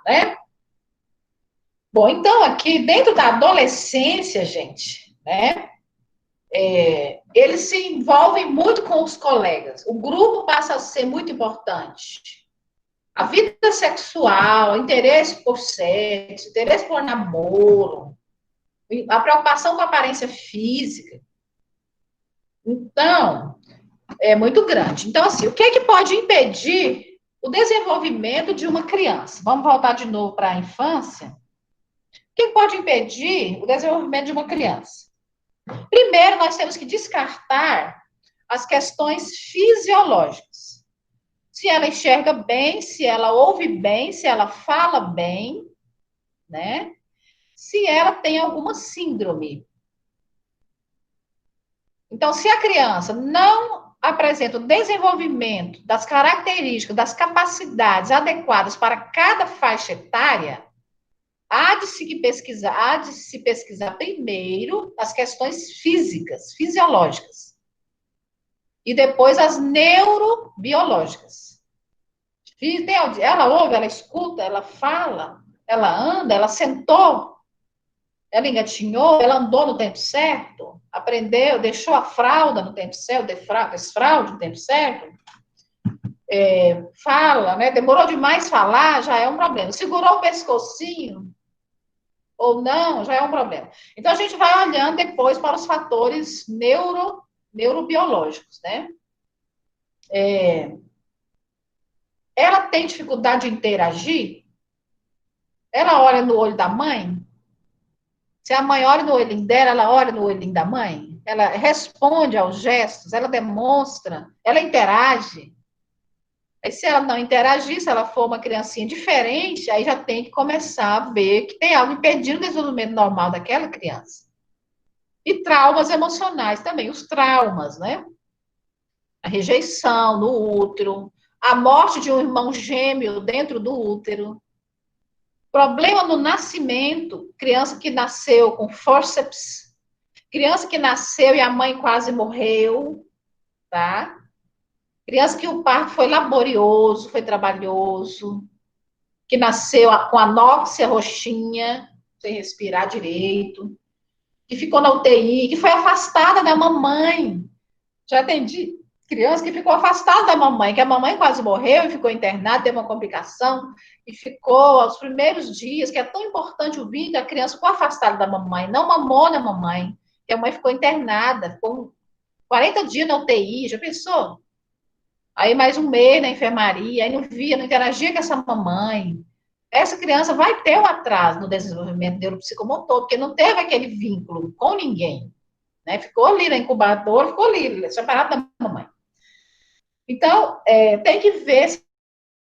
né? Bom, então aqui, dentro da adolescência, gente, né? Eles se envolvem muito com os colegas. O grupo passa a ser muito importante. A vida sexual, interesse por sexo, interesse por namoro, a preocupação com a aparência física. Então, é muito grande. Então, assim, o que é que pode impedir o desenvolvimento de uma criança? Vamos voltar de novo para a infância. O que pode impedir o desenvolvimento de uma criança? Primeiro, nós temos que descartar as questões fisiológicas. Se ela enxerga bem, se ela ouve bem, se ela fala bem, né? Se ela tem alguma síndrome. Então, se a criança não apresenta o desenvolvimento das características, das capacidades adequadas para cada faixa etária, há de se pesquisar primeiro as questões físicas, fisiológicas, e depois as neurobiológicas. Ela ouve, ela escuta, ela fala, ela anda, ela sentou, ela engatinhou, ela andou no tempo certo, aprendeu, deixou a fralda no tempo certo, desfralde no tempo certo, fala, né? Demorou demais falar, já é um problema. Segurou o pescocinho ou não, já é um problema. Então, a gente vai olhando depois para os fatores neurobiológicos, né? Ela tem dificuldade de interagir? Ela olha no olho da mãe? Se a mãe olha no olhinho dela, ela olha no olhinho da mãe? Ela responde aos gestos, ela demonstra, ela interage. Aí, se ela não interagir, se ela for uma criancinha diferente, aí já tem que começar a ver que tem algo impedindo o desenvolvimento normal daquela criança. E traumas emocionais também, os traumas, né? A rejeição no útero, a morte de um irmão gêmeo dentro do útero, problema no nascimento, criança que nasceu com fórceps, criança que nasceu e a mãe quase morreu, tá? Criança que o parto foi laborioso, foi trabalhoso, que nasceu com anóxia roxinha, sem respirar direito, que ficou na UTI, que foi afastada da mamãe. Já atendi criança que ficou afastada da mamãe, que a mamãe quase morreu e ficou internada, teve uma complicação, e ficou aos primeiros dias, que é tão importante o vínculo, a criança ficou afastada da mamãe, não mamou na mamãe, que a mãe ficou internada, ficou 40 dias na UTI, já pensou? Aí mais um mês na enfermaria, aí não via, não interagia com essa mamãe. Essa criança vai ter um atraso no desenvolvimento neuropsicomotor, porque não teve aquele vínculo com ninguém, né? Ficou ali na incubadora, ficou ali, separado da mamãe. Então, tem que ver se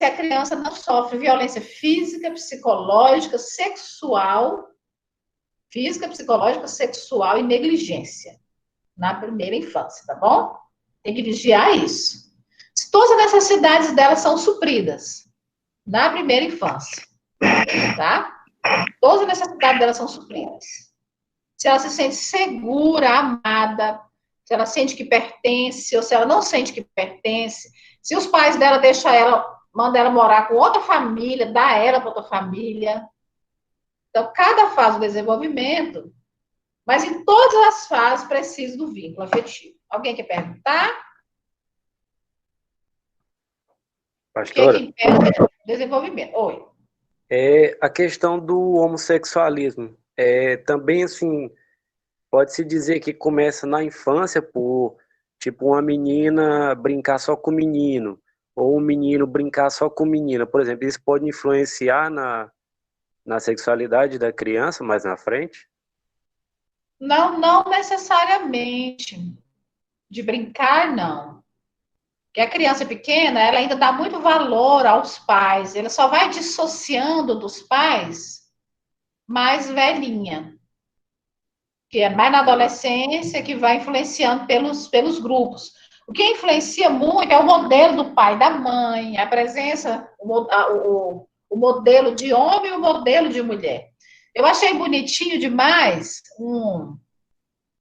a criança não sofre violência física, psicológica, sexual e negligência na primeira infância, tá bom? Tem que vigiar isso. Se todas as necessidades dela são supridas na primeira infância, tá? Todas as necessidades dela são supridas. Se ela se sente segura, amada, se ela sente que pertence, ou se ela não sente que pertence, se os pais dela deixam ela, mandam ela morar com outra família, dá ela para outra família. Então, cada fase do desenvolvimento, mas em todas as fases precisa do vínculo afetivo. Alguém quer perguntar? Pastora, O que impede o desenvolvimento? Oi. a questão do homossexualismo. Também, assim, pode-se dizer que começa na infância por, tipo, uma menina brincar só com o menino, ou um menino brincar só com menina, por exemplo. Isso pode influenciar na sexualidade da criança mais na frente? Não, não necessariamente. De brincar, não. Porque a criança pequena, ela ainda dá muito valor aos pais. Ela só vai dissociando dos pais mais velhinha. Que é mais na adolescência, que vai influenciando pelos grupos. O que influencia muito é o modelo do pai, da mãe, a presença, o modelo de homem e o modelo de mulher. Eu achei bonitinho demais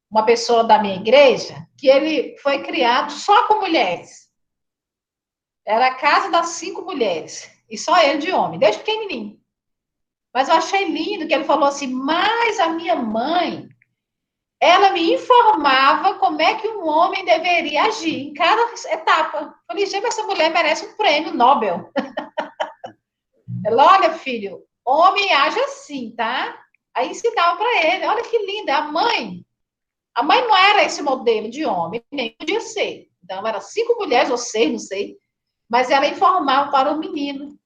uma pessoa da minha igreja que ele foi criado só com mulheres. Era a casa das 5 mulheres. E só ele de homem, desde pequenininho. Mas eu achei lindo que ele falou assim, mas a minha mãe, ela me informava como é que um homem deveria agir em cada etapa. Eu falei, gente, essa mulher merece um prêmio Nobel. Ela, olha, filho, homem age assim, tá? Aí ensinava para ele, olha que linda, a mãe não era esse modelo de homem, nem podia ser. Então, eram 5 mulheres, ou 6, não sei, mas ela informava para o menino,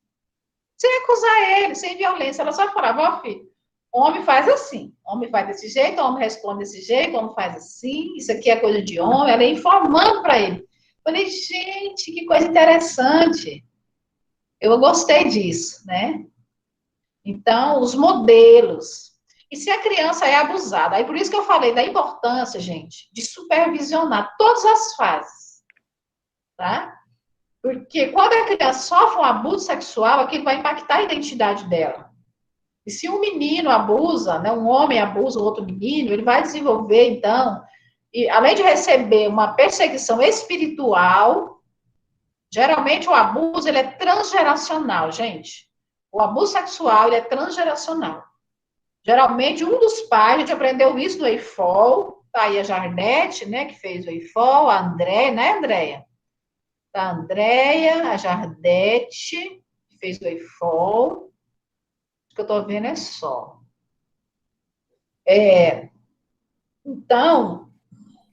sem acusar ele, sem violência. Ela só falava, ó, filho, homem faz assim, homem faz desse jeito, homem responde desse jeito, homem faz assim, isso aqui é coisa de homem. Ela ia informando para ele. Falei, gente, que coisa interessante. Eu gostei disso, né? Então, os modelos. E se a criança é abusada? Aí por isso que eu falei da importância, gente, de supervisionar todas as fases, tá? Porque quando a criança sofre um abuso sexual, aquilo vai impactar a identidade dela. E se um menino abusa, né, um homem abusa o outro menino, ele vai desenvolver, então, e além de receber uma perseguição espiritual, geralmente o abuso ele é transgeracional, gente. O abuso sexual ele é transgeracional. Geralmente, um dos pais, a gente aprendeu isso no EIFOL, tá aí a Jardete, né, que fez o EIFOL, a Andréia, né, Andréia? A Andréia, a Jardete, que fez o EIFOL. O que eu estou vendo é só. Então,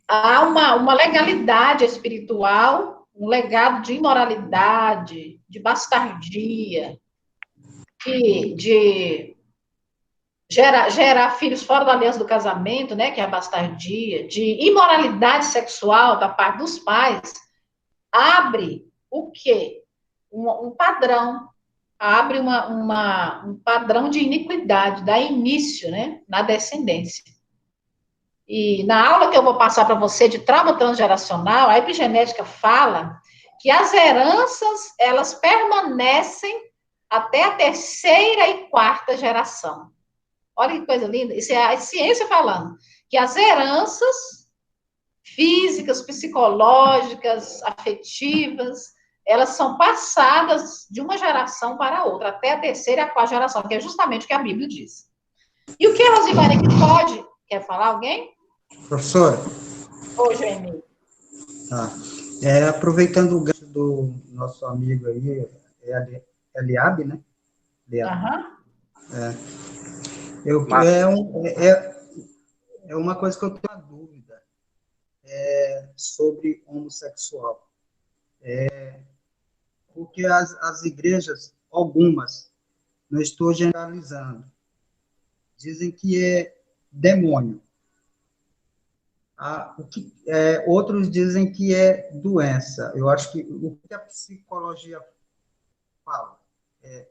há uma legalidade espiritual, um legado de imoralidade, de bastardia, de gerar filhos fora da aliança do casamento, né, que é a bastardia, de imoralidade sexual da parte dos pais, abre o quê? Um padrão, abre um padrão de iniquidade, dá início, né, na descendência. E na aula que eu vou passar para você de trauma transgeracional, a epigenética fala que as heranças, elas permanecem até a terceira e quarta geração. Olha que coisa linda. Isso é a ciência falando. Que as heranças físicas, psicológicas, afetivas, elas são passadas de uma geração para a outra, até a terceira e a quarta geração, que é justamente o que a Bíblia diz. E o que a Rosivane que pode? Quer falar alguém? Professora? Ô, Geni. Tá. Aproveitando o gancho do nosso amigo aí, Eliabe, né? Aham. É uma coisa que eu tenho uma dúvida sobre homossexual. Porque as igrejas, algumas, não estou generalizando, dizem que é demônio. Outros dizem que é doença. Eu acho que o que a psicologia fala é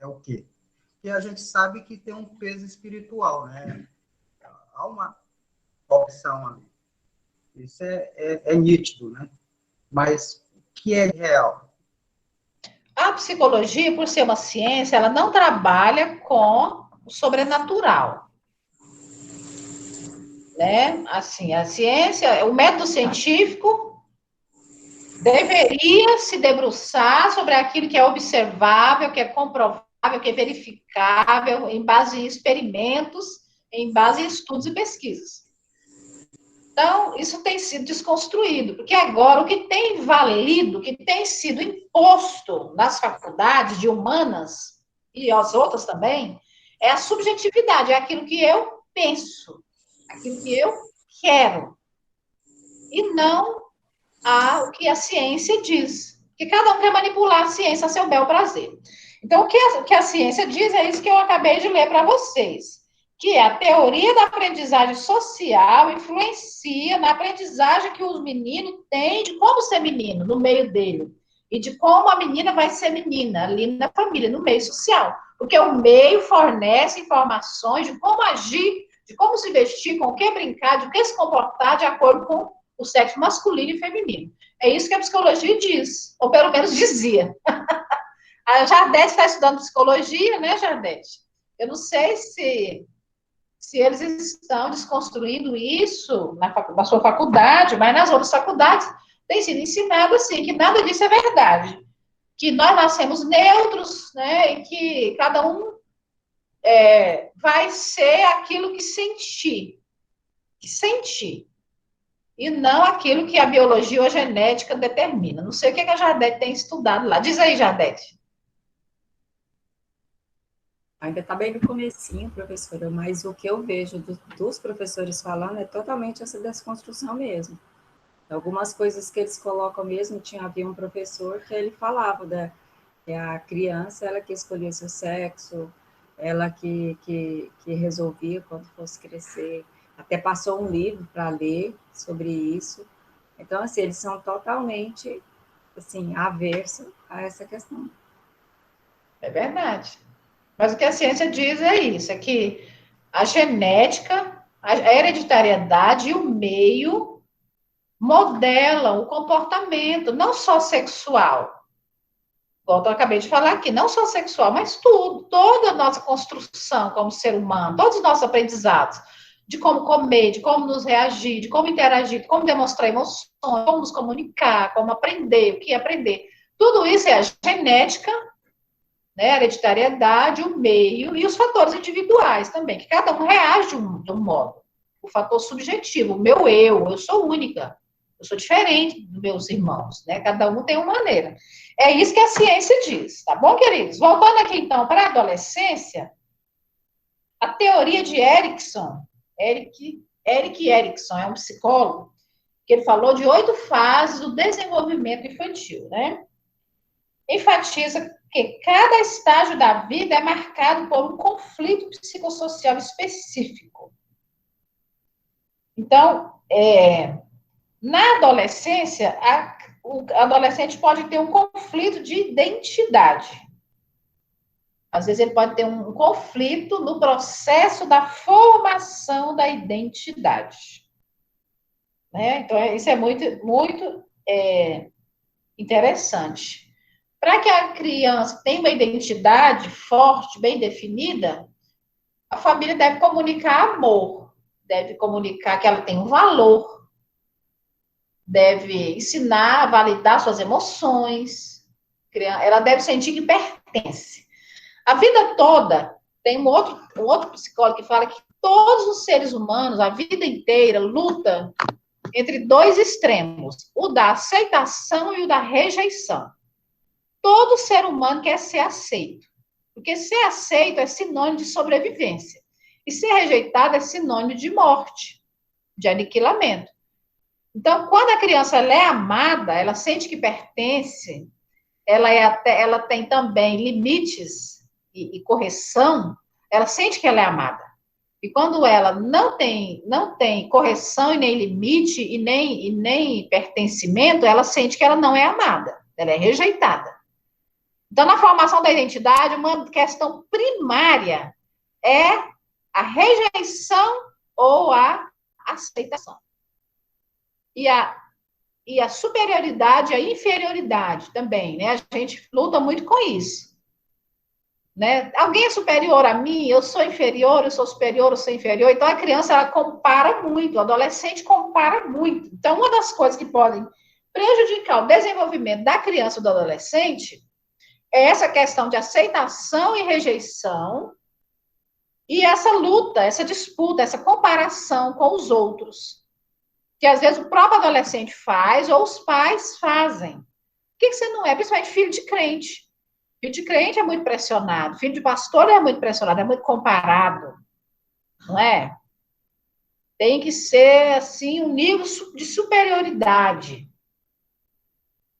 o quê? Porque a gente sabe que tem um peso espiritual, né? Há uma opção ali. Isso é nítido, né? Mas o que é real? A psicologia, por ser uma ciência, ela não trabalha com o sobrenatural, né? Assim, a ciência, o método científico deveria se debruçar sobre aquilo que é observável, que é comprovável, que é verificável, em base em experimentos, em base em estudos e pesquisas. Então, isso tem sido desconstruído, porque agora o que tem valido, o que tem sido imposto nas faculdades de humanas, e as outras também, é a subjetividade, é aquilo que eu penso. aquilo que eu quero, e não o que a ciência diz. Porque cada um quer manipular a ciência a seu bel prazer. Então, o que a ciência diz é isso que eu acabei de ler para vocês, que é a teoria da aprendizagem social influencia na aprendizagem que os meninos têm de como ser menino no meio dele, e de como a menina vai ser menina ali na família, no meio social. Porque o meio fornece informações de como agir, de como se vestir, com o que brincar, de o que se comportar de acordo com o sexo masculino e feminino. É isso que a psicologia diz, ou pelo menos dizia. A Jardete está estudando psicologia, né, Jardete? Eu não sei se eles estão desconstruindo isso na sua faculdade, mas nas outras faculdades tem sido ensinado assim, que nada disso é verdade. Que nós nascemos neutros, né, e que cada um vai ser aquilo que sentir. E não aquilo que a biologia ou a genética determina. Não sei o que a Jardete tem estudado lá. Diz aí, Jardete. Ainda está bem no comecinho, professora, mas o que eu vejo dos professores falando é totalmente essa desconstrução mesmo. Algumas coisas que eles colocam mesmo, havia um professor que ele falava que a criança, ela que escolhia seu sexo, ela que resolvia quando fosse crescer, até passou um livro para ler sobre isso. Então, assim, eles são totalmente, assim, aversos a essa questão. É verdade. Mas o que a ciência diz é isso, é que a genética, a hereditariedade e o meio modelam o comportamento, não só sexual. Como eu acabei de falar aqui, não só sexual, mas tudo, toda a nossa construção como ser humano, todos os nossos aprendizados, de como comer, de como nos reagir, de como interagir, de como demonstrar emoções, como nos comunicar, como aprender, o que aprender. Tudo isso é a genética, né, a hereditariedade, o meio e os fatores individuais também, que cada um reage de um modo. O fator subjetivo, o meu eu sou única, eu sou diferente dos meus irmãos, né? Cada um tem uma maneira. É isso que a ciência diz, tá bom, queridos? Voltando aqui, então, para a adolescência, a teoria de Erickson, Eric Erickson, é um psicólogo, que ele falou de 8 fases do desenvolvimento infantil, né? Enfatiza que cada estágio da vida é marcado por um conflito psicossocial específico. Então, na adolescência, o adolescente pode ter um conflito de identidade. Às vezes ele pode ter um conflito no processo da formação da identidade. Né? Então, isso é muito, muito interessante. Para que a criança tenha uma identidade forte, bem definida, a família deve comunicar amor, deve comunicar que ela tem um valor, deve ensinar a validar suas emoções, ela deve sentir que pertence. A vida toda, tem um outro psicólogo que fala que todos os seres humanos, a vida inteira, luta entre 2 extremos, o da aceitação e o da rejeição. Todo ser humano quer ser aceito, porque ser aceito é sinônimo de sobrevivência, e ser rejeitado é sinônimo de morte, de aniquilamento. Então, quando a criança ela é amada, ela sente que pertence, ela tem também limites e correção, ela sente que ela é amada. E quando ela não tem correção e nem limite e nem pertencimento, ela sente que ela não é amada, ela é rejeitada. Então, na formação da identidade, uma questão primária é a rejeição ou a aceitação. E a superioridade e a inferioridade também, né? A gente luta muito com isso. Né? Alguém é superior a mim, eu sou inferior, eu sou superior, eu sou inferior. Então, a criança, ela compara muito, o adolescente compara muito. Então, uma das coisas que podem prejudicar o desenvolvimento da criança ou do adolescente é essa questão de aceitação e rejeição e essa luta, essa disputa, essa comparação com os outros. Que às vezes o próprio adolescente faz ou os pais fazem. Por que você não é? Principalmente filho de crente. Filho de crente é muito pressionado, filho de pastor é muito pressionado, é muito comparado, não é? Tem que ser, assim, um nível de superioridade.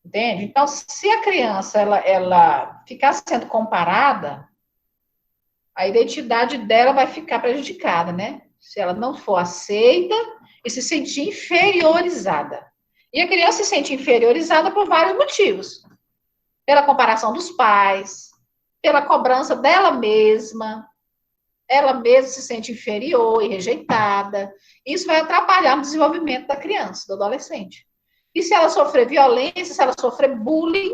Entende? Então, se a criança, ela ficar sendo comparada, a identidade dela vai ficar prejudicada, né? Se ela não for aceita e se sentir inferiorizada. E a criança se sente inferiorizada por vários motivos. Pela comparação dos pais, pela cobrança dela mesma, ela mesma se sente inferior e rejeitada. Isso vai atrapalhar no desenvolvimento da criança, do adolescente. E se ela sofrer violência, se ela sofrer bullying,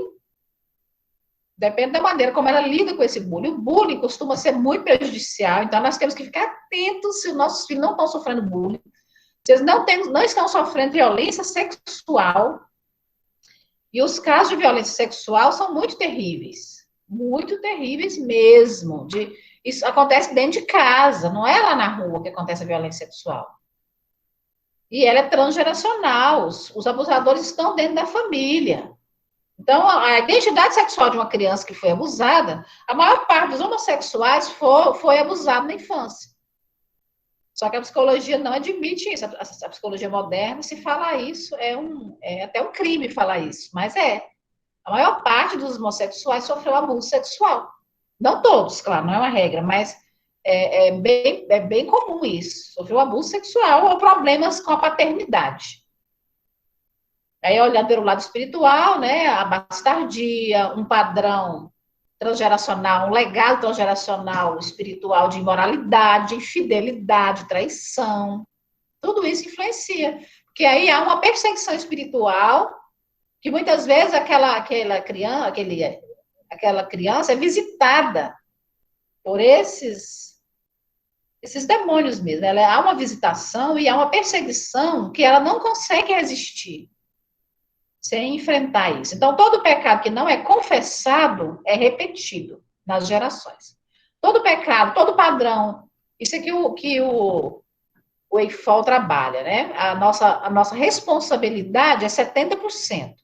depende da maneira como ela lida com esse bullying. O bullying costuma ser muito prejudicial, então nós temos que ficar atentos se os nossos filhos não estão sofrendo bullying, se eles não estão sofrendo violência sexual. E os casos de violência sexual são muito terríveis mesmo. Isso acontece dentro de casa, não é lá na rua que acontece a violência sexual. E ela é transgeracional, os abusadores estão dentro da família. Então, a identidade sexual de uma criança que foi abusada, a maior parte dos homossexuais foi abusado na infância. Só que a psicologia não admite isso. A psicologia moderna, se falar isso, é até um crime falar isso, mas é. A maior parte dos homossexuais sofreu abuso sexual. Não todos, claro, não é uma regra, mas é bem comum isso. Sofreu abuso sexual ou problemas com a paternidade. Aí, olhando pelo lado espiritual, né, a bastardia, um padrão transgeracional, um legado transgeracional espiritual de imoralidade, de infidelidade, traição, tudo isso influencia. Porque aí há uma perseguição espiritual que muitas vezes aquela criança é visitada por esses demônios mesmo. Há uma visitação e há uma perseguição que ela não consegue resistir sem enfrentar isso. Então, todo pecado que não é confessado é repetido nas gerações. Todo pecado, todo padrão, isso é que o EIFOL trabalha, né? A nossa responsabilidade é 70%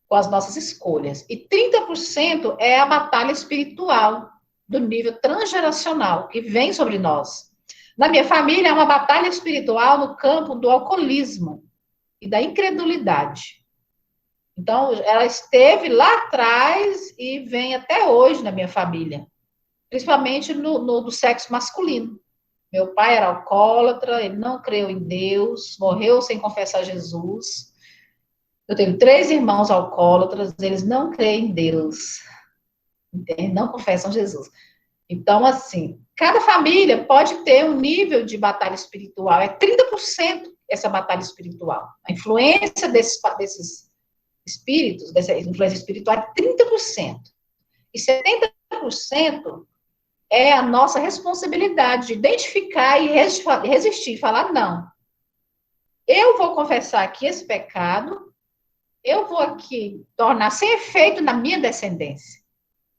com as nossas escolhas. E 30% é a batalha espiritual do nível transgeracional que vem sobre nós. Na minha família, há uma batalha espiritual no campo do alcoolismo e da incredulidade. Então, ela esteve lá atrás e vem até hoje na minha família, principalmente do sexo masculino. Meu pai era alcoólatra, ele não creu em Deus, morreu sem confessar Jesus. Eu tenho 3 irmãos alcoólatras, eles não creem em Deus, entende? Não confessam Jesus. Então, assim, cada família pode ter um nível de batalha espiritual, é 30% essa batalha espiritual. A influência desses espíritos, dessa influência espiritual é 30%. E 70% é a nossa responsabilidade de identificar e resistir, falar não. Eu vou confessar aqui esse pecado, eu vou aqui tornar sem efeito na minha descendência.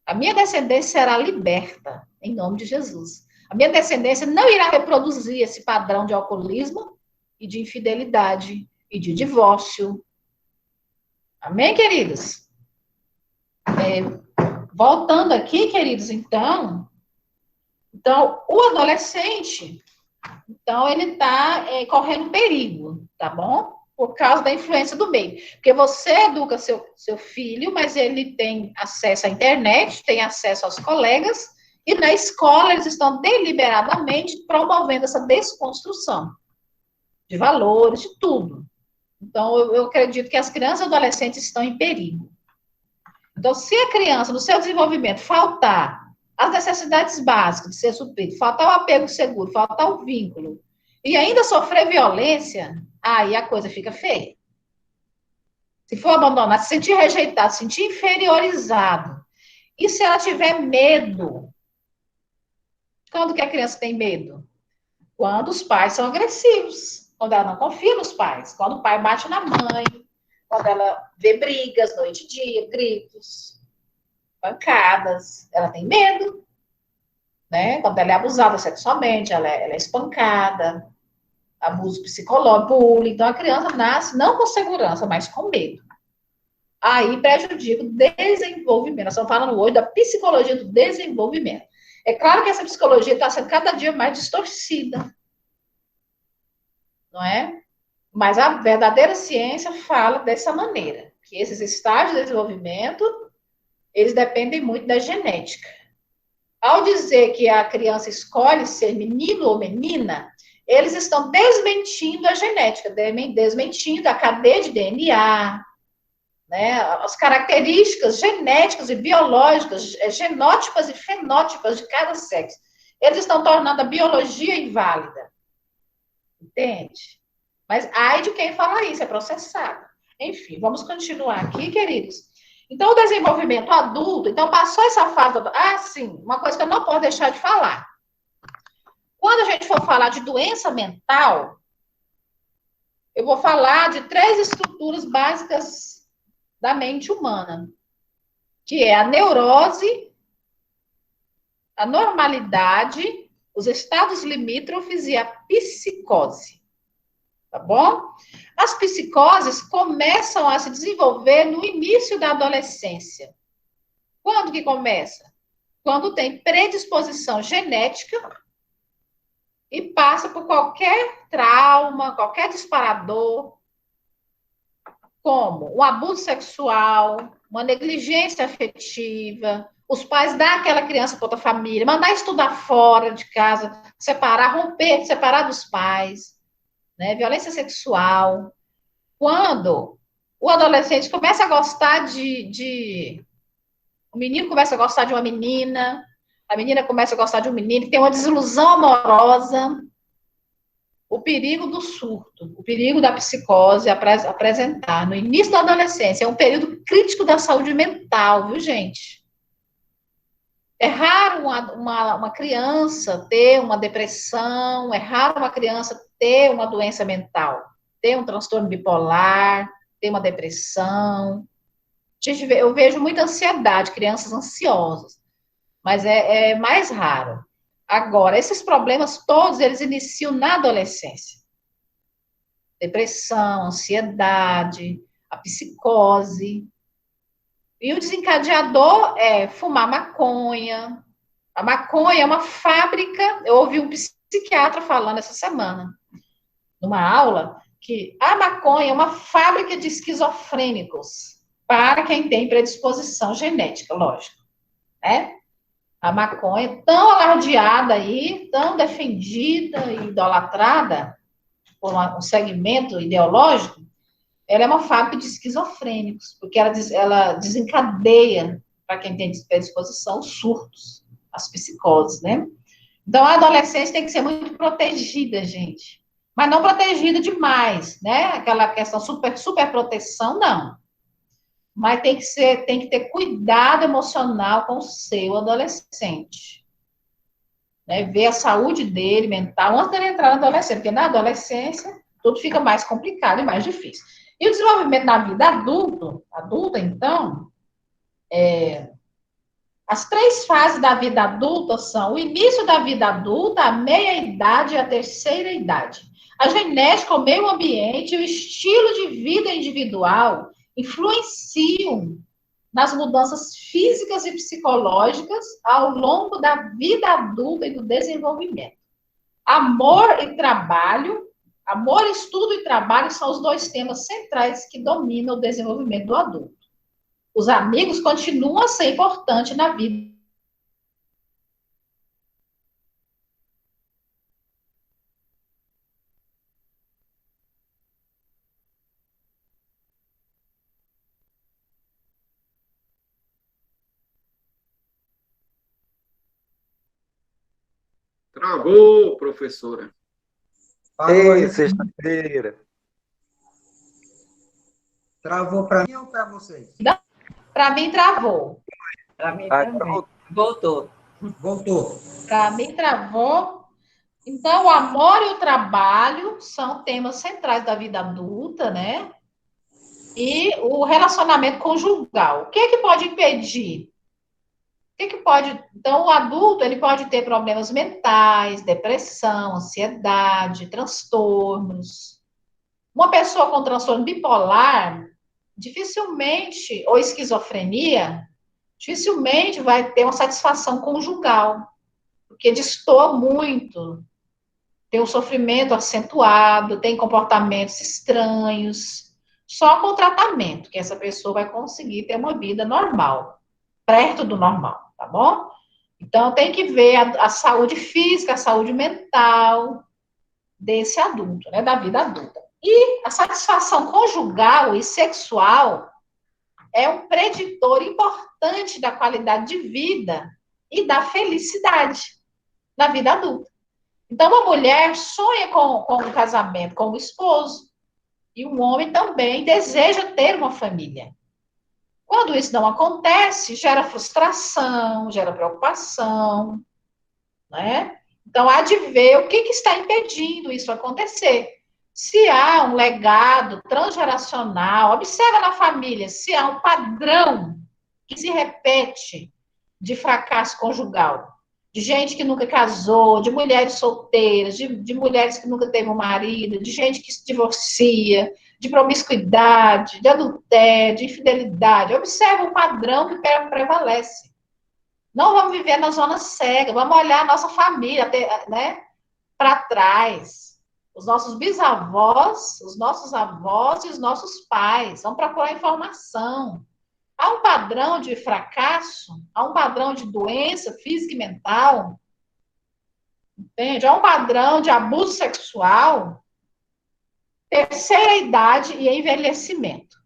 A minha descendência será liberta, em nome de Jesus. A minha descendência não irá reproduzir esse padrão de alcoolismo e de infidelidade e de divórcio. Amém, queridos? Voltando aqui, queridos, então, o adolescente, então, ele está correndo perigo, tá bom? Por causa da influência do meio. Porque você educa seu filho, mas ele tem acesso à internet, tem acesso aos colegas, e na escola eles estão deliberadamente promovendo essa desconstrução de valores, de tudo. Então, eu acredito que as crianças e adolescentes estão em perigo. Então, se a criança, no seu desenvolvimento, faltar as necessidades básicas de ser suprido, faltar o apego seguro, faltar o vínculo, e ainda sofrer violência, aí a coisa fica feia. Se for abandonado, se sentir rejeitado, se sentir inferiorizado, e se ela tiver medo? Quando que a criança tem medo? Quando os pais são agressivos, quando ela não confia nos pais, quando o pai bate na mãe, quando ela vê brigas noite e dia, gritos, pancadas, ela tem medo, né? Quando ela é abusada sexualmente, ela é espancada, abuso psicológico, bullying. Então, a criança nasce não com segurança, mas com medo. Aí prejudica o desenvolvimento. Nós estamos falando hoje da psicologia do desenvolvimento. É claro que essa psicologia está sendo cada dia mais distorcida. não é? Mas a verdadeira ciência fala dessa maneira, que esses estágios de desenvolvimento, eles dependem muito da genética. Ao dizer que a criança escolhe ser menino ou menina, eles estão desmentindo a genética, desmentindo a cadeia de DNA, né, as características genéticas e biológicas, genótipas e fenótipas de cada sexo. Eles estão tornando a biologia inválida. Entende? Mas ai de quem fala isso, é processado. Enfim, vamos continuar aqui, queridos. Então, o desenvolvimento adulto, então passou essa fase... sim, uma coisa que eu não posso deixar de falar. Quando a gente for falar de doença mental, eu vou falar de 3 estruturas básicas da mente humana, que é a neurose, a normalidade, os estados limítrofes e a psicose. Tá bom? As psicoses começam a se desenvolver no início da adolescência. Quando que começa? Quando tem predisposição genética e passa por qualquer trauma, qualquer disparador, como um abuso sexual, uma negligência afetiva, os pais dar aquela criança para outra família, mandar estudar fora de casa, separar dos pais, né? Violência sexual. Quando o adolescente começa a gostar o menino começa a gostar de uma menina, a menina começa a gostar de um menino, tem uma desilusão amorosa, o perigo do surto, o perigo da psicose apresentar no início da adolescência. É um período crítico da saúde mental, viu, gente? É raro uma criança ter uma depressão, é raro uma criança ter uma doença mental, ter um transtorno bipolar, ter uma depressão. Eu vejo muita ansiedade, crianças ansiosas, mas é mais raro. Agora, esses problemas todos, eles iniciam na adolescência. Depressão, ansiedade, a psicose. E o desencadeador é fumar maconha. A maconha é uma fábrica, eu ouvi um psiquiatra falando essa semana, numa aula, que a maconha é uma fábrica de esquizofrênicos, para quem tem predisposição genética, lógico, né? A maconha, tão alardeada aí, tão defendida e idolatrada por um segmento ideológico, ela é uma fábrica de esquizofrênicos, porque ela desencadeia, para quem tem predisposição, surtos, as psicoses, né? Então, a adolescência tem que ser muito protegida, gente. Mas não protegida demais, né? Aquela questão super proteção, não. Mas tem que ter cuidado emocional com o seu adolescente. Né? Ver a saúde dele, mental, antes dele entrar na adolescência, porque na adolescência tudo fica mais complicado e mais difícil. E o desenvolvimento na vida adulta, então, as 3 fases da vida adulta são o início da vida adulta, a meia-idade e a terceira idade. A genética, o meio ambiente e o estilo de vida individual influenciam nas mudanças físicas e psicológicas ao longo da vida adulta e do desenvolvimento. Amor, estudo e trabalho são os 2 temas centrais que dominam o desenvolvimento do adulto. Os amigos continuam a ser importantes na vida. Travou, professora. Ei, sexta-feira. Travou para mim ou para vocês? Para mim, travou. Para mim também. Voltou. Voltou. Para mim, travou. Então, o amor e o trabalho são temas centrais da vida adulta, né? E o relacionamento conjugal. O que é que pode impedir? Então, o adulto, ele pode ter problemas mentais, depressão, ansiedade, transtornos. Uma pessoa com transtorno bipolar, dificilmente, ou esquizofrenia, dificilmente vai ter uma satisfação conjugal, porque destoa muito tem um sofrimento acentuado, tem comportamentos estranhos. Só com o tratamento que essa pessoa vai conseguir ter uma vida normal, perto do normal, tá bom? Então, tem que ver a saúde física, a saúde mental desse adulto, né, da vida adulta. E a satisfação conjugal e sexual é um preditor importante da qualidade de vida e da felicidade na vida adulta. Então, uma mulher sonha com um casamento, com um esposo, e um homem também deseja ter uma família. Quando isso não acontece, gera frustração, gera preocupação, né? Então, há de ver o que está impedindo isso acontecer. Se há um legado transgeracional, observa na família se há um padrão que se repete de fracasso conjugal, de gente que nunca casou, de mulheres solteiras, de mulheres que nunca teve um marido, de gente que se divorcia, de promiscuidade, de adultério, de infidelidade. Observa o padrão que prevalece. Não vamos viver na zona cega, vamos olhar a nossa família, né, para trás. Os nossos bisavós, os nossos avós e os nossos pais. Vamos procurar informação. Há um padrão de fracasso, há um padrão de doença física e mental, entende? Há um padrão de abuso sexual, terceira idade e envelhecimento.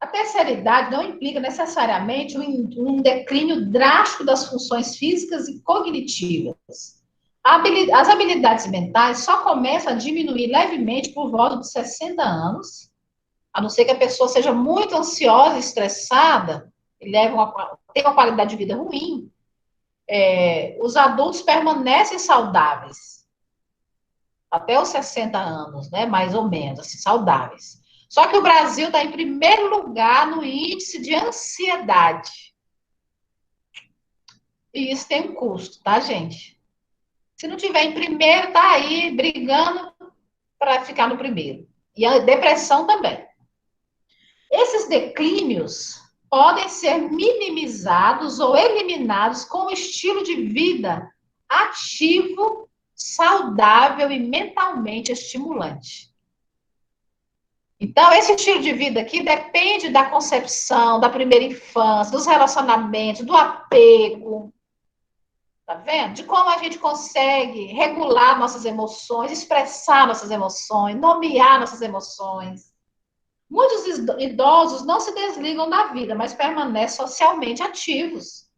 A terceira idade não implica necessariamente um declínio drástico das funções físicas e cognitivas. As habilidades mentais só começam a diminuir levemente por volta dos 60 anos, a não ser que a pessoa seja muito ansiosa, estressada, e tenha uma qualidade de vida ruim. Os adultos permanecem saudáveis até os 60 anos, né, mais ou menos, assim, saudáveis. Só que o Brasil está em primeiro lugar no índice de ansiedade. E isso tem um custo, tá, gente? Se não tiver em primeiro, tá aí brigando para ficar no primeiro. E a depressão também. Esses declínios podem ser minimizados ou eliminados com um estilo de vida ativo, saudável e mentalmente estimulante. Então, esse estilo de vida aqui depende da concepção, da primeira infância, dos relacionamentos, do apego, tá vendo? De como a gente consegue regular nossas emoções, expressar nossas emoções, nomear nossas emoções. Muitos idosos não se desligam da vida, mas permanecem socialmente ativos.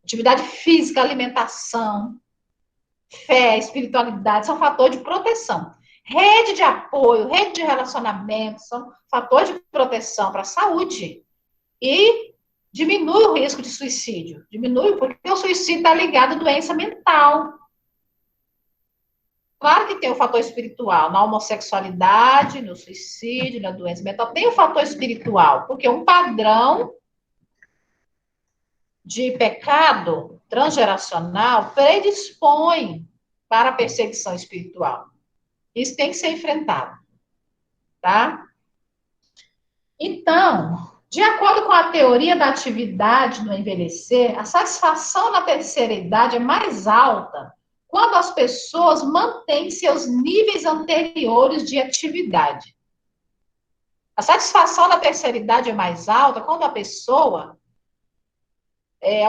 Atividade física, alimentação, fé, espiritualidade são fatores de proteção. Rede de apoio, rede de relacionamento são fatores de proteção para a saúde. E diminui o risco de suicídio. Diminui porque o suicídio está ligado à doença mental. Claro que tem o fator espiritual, na homossexualidade, no suicídio, na doença mental, tem o fator espiritual, porque um padrão de pecado transgeracional predispõe para a perseguição espiritual. Isso tem que ser enfrentado, tá? Então, de acordo com a teoria da atividade no envelhecer, a satisfação na terceira idade é mais alta quando as pessoas mantêm seus níveis anteriores de atividade. A satisfação na terceira idade é mais alta quando a pessoa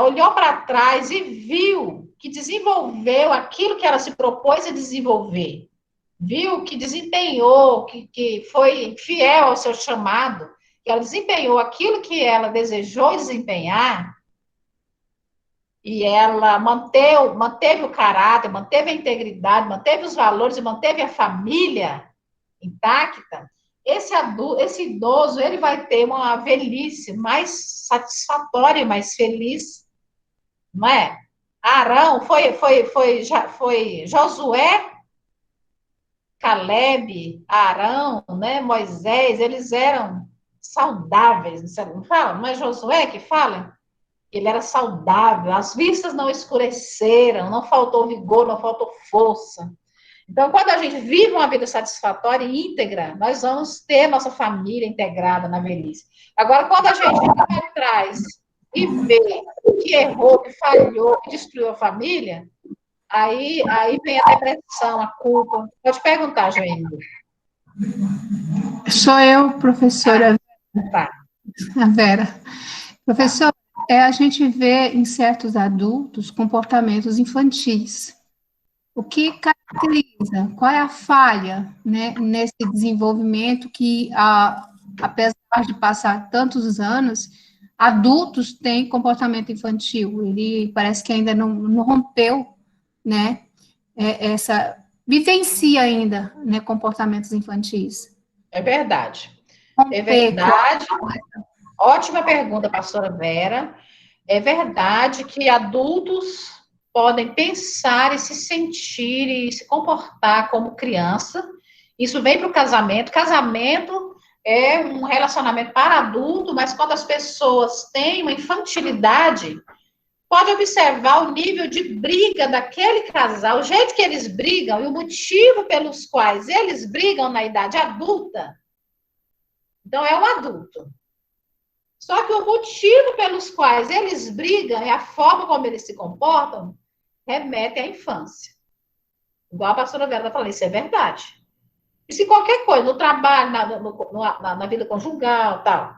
olhou para trás e viu que desenvolveu aquilo que ela se propôs a desenvolver. Viu que desempenhou, que foi fiel ao seu chamado, que ela desempenhou aquilo que ela desejou desempenhar, e ela manteve o caráter, manteve a integridade, manteve os valores e manteve a família intacta, esse idoso, ele vai ter uma velhice mais satisfatória e mais feliz, não é? Arão, foi Josué, Caleb, Arão, né, Moisés, eles eram saudáveis, não fala? Não é Josué que fala? Ele era saudável, as vistas não escureceram, não faltou vigor, não faltou força. Então, quando a gente vive uma vida satisfatória e íntegra, nós vamos ter nossa família integrada na velhice. Agora, quando a gente vai atrás e vê que errou, que falhou, que destruiu a família, Aí vem a depressão, a culpa. Pode perguntar, Joênia. Sou eu, professora Tá. a Vera. Professor, a gente vê em certos adultos comportamentos infantis. O que caracteriza? Qual é a falha, né, nesse desenvolvimento que, apesar de passar tantos anos, adultos têm comportamento infantil? Ele parece que ainda não rompeu, né, vivencia ainda, né, comportamentos infantis. É verdade. É Romper, verdade. Ótima pergunta, pastora Vera. É verdade que adultos podem pensar e se sentir e se comportar como criança. Isso vem para o casamento. Casamento é um relacionamento para adulto, mas quando as pessoas têm uma infantilidade, pode observar o nível de briga daquele casal, o jeito que eles brigam e o motivo pelos quais eles brigam na idade adulta. Então, é um adulto. Só que o motivo pelos quais eles brigam e a forma como eles se comportam remete à infância. Igual a pastora Vera falou, isso é verdade. E se qualquer coisa, no trabalho, na vida conjugal, tal.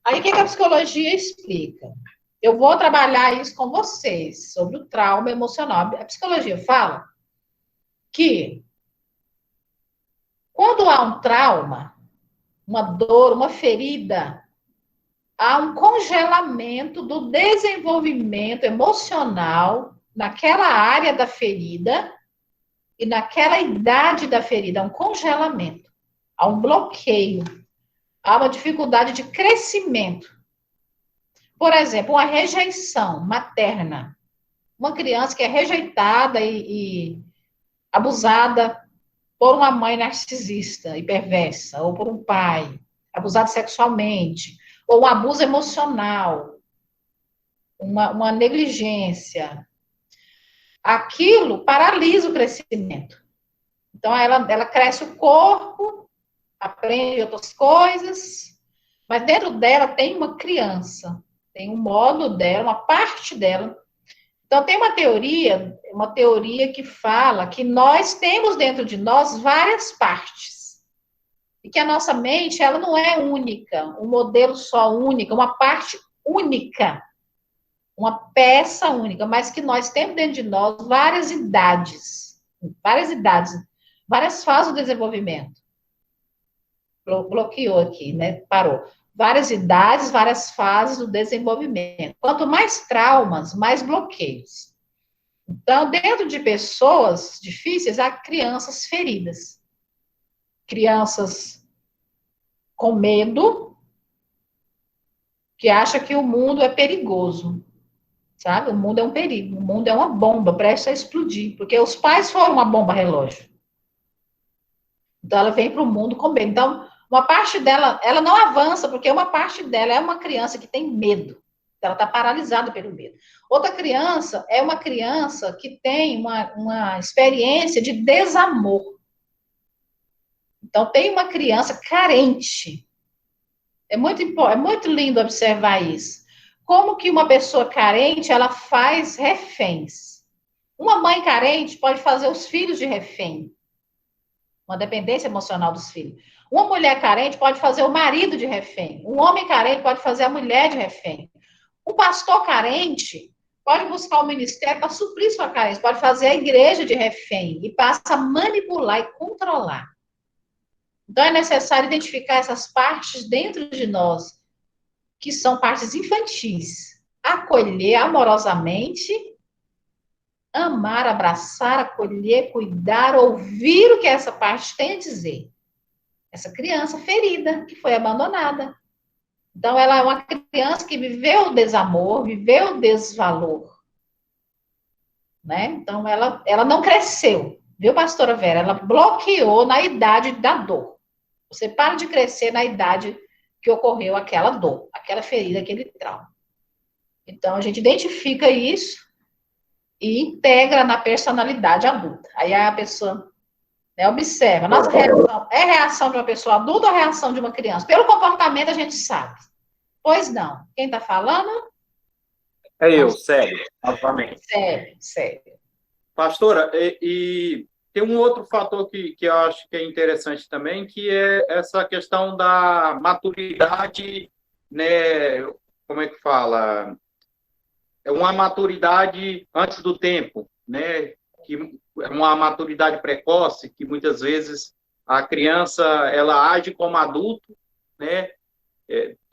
Aí, o que a psicologia explica? Eu vou trabalhar isso com vocês, sobre o trauma emocional. A psicologia fala que quando há um trauma, uma dor, uma ferida, há um congelamento do desenvolvimento emocional naquela área da ferida e naquela idade da ferida, há um congelamento, há um bloqueio, há uma dificuldade de crescimento. Por exemplo, uma rejeição materna. Uma criança que é rejeitada e abusada por uma mãe narcisista e perversa, ou por um pai, abusado sexualmente, ou um abuso emocional, uma negligência. Aquilo paralisa o crescimento. Então, ela cresce o corpo, aprende outras coisas, mas dentro dela tem uma criança, tem um módulo dela, uma parte dela. Então, tem uma teoria que fala que nós temos dentro de nós várias partes. E que a nossa mente, ela não é única, um modelo só único, uma parte única, uma peça única, mas que nós temos dentro de nós várias idades, várias fases do desenvolvimento. Bloqueou aqui, né? Parou. Várias idades, várias fases do desenvolvimento. Quanto mais traumas, mais bloqueios. Então, dentro de pessoas difíceis, há crianças feridas. Crianças com medo, que acham que o mundo é perigoso. Sabe? O mundo é um perigo. O mundo é uma bomba, prestes a explodir. Porque os pais foram uma bomba relógio. Então, ela vem para o mundo com medo. Então, uma parte dela, ela não avança, porque uma parte dela é uma criança que tem medo. Ela está paralisada pelo medo. Outra criança é uma criança que tem uma experiência de desamor. Então, tem uma criança carente. É muito lindo observar isso. Como que uma pessoa carente, ela faz reféns. Uma mãe carente pode fazer os filhos de refém. Uma dependência emocional dos filhos. Uma mulher carente pode fazer o marido de refém. Um homem carente pode fazer a mulher de refém. Um pastor carente pode buscar o ministério para suprir sua carência, pode fazer a igreja de refém e passa a manipular e controlar. Então, é necessário identificar essas partes dentro de nós, que são partes infantis. Acolher amorosamente, amar, abraçar, acolher, cuidar, ouvir o que essa parte tem a dizer. Essa criança ferida, que foi abandonada. Então, ela é uma criança que viveu o desamor, viveu o desvalor. Né? Então, ela não cresceu. Viu, pastora Vera? Ela bloqueou na idade da dor. Você para de crescer na idade que ocorreu aquela dor, aquela ferida, aquele trauma. Então, a gente identifica isso e integra na personalidade adulta. Aí a pessoa, né, observa. Nossa reação é reação de uma pessoa adulta ou reação de uma criança? Pelo comportamento a gente sabe. Pois não. Quem está falando? É eu, Célio, novamente. Sério. Pastora, e tem um outro fator que eu acho que é interessante também, que é essa questão da maturidade, né? Como é que fala? É uma maturidade antes do tempo, né? Que é uma maturidade precoce, que muitas vezes a criança ela age como adulto, né?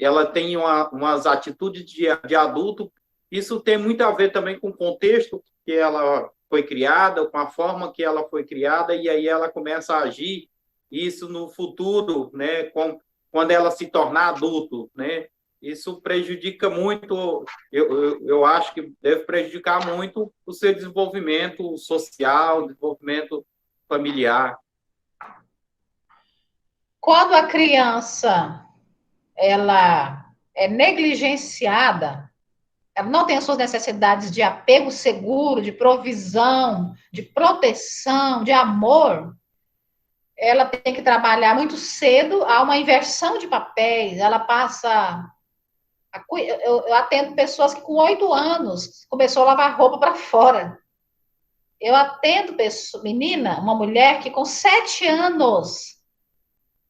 Ela tem umas atitudes de adulto. Isso tem muito a ver também com o contexto que ela foi criada, com a forma que ela foi criada, e aí ela começa a agir isso no futuro, né? Quando ela se tornar adulto, né? Isso prejudica muito, eu acho que deve prejudicar muito o seu desenvolvimento social, desenvolvimento familiar. Quando a criança ela é negligenciada, ela não tem as suas necessidades de apego seguro, de provisão, de proteção, de amor, ela tem que trabalhar muito cedo, há uma inversão de papéis, ela passa... Eu atendo pessoas que com 8 anos começou a lavar roupa para fora. Eu atendo menina, uma mulher que com 7 anos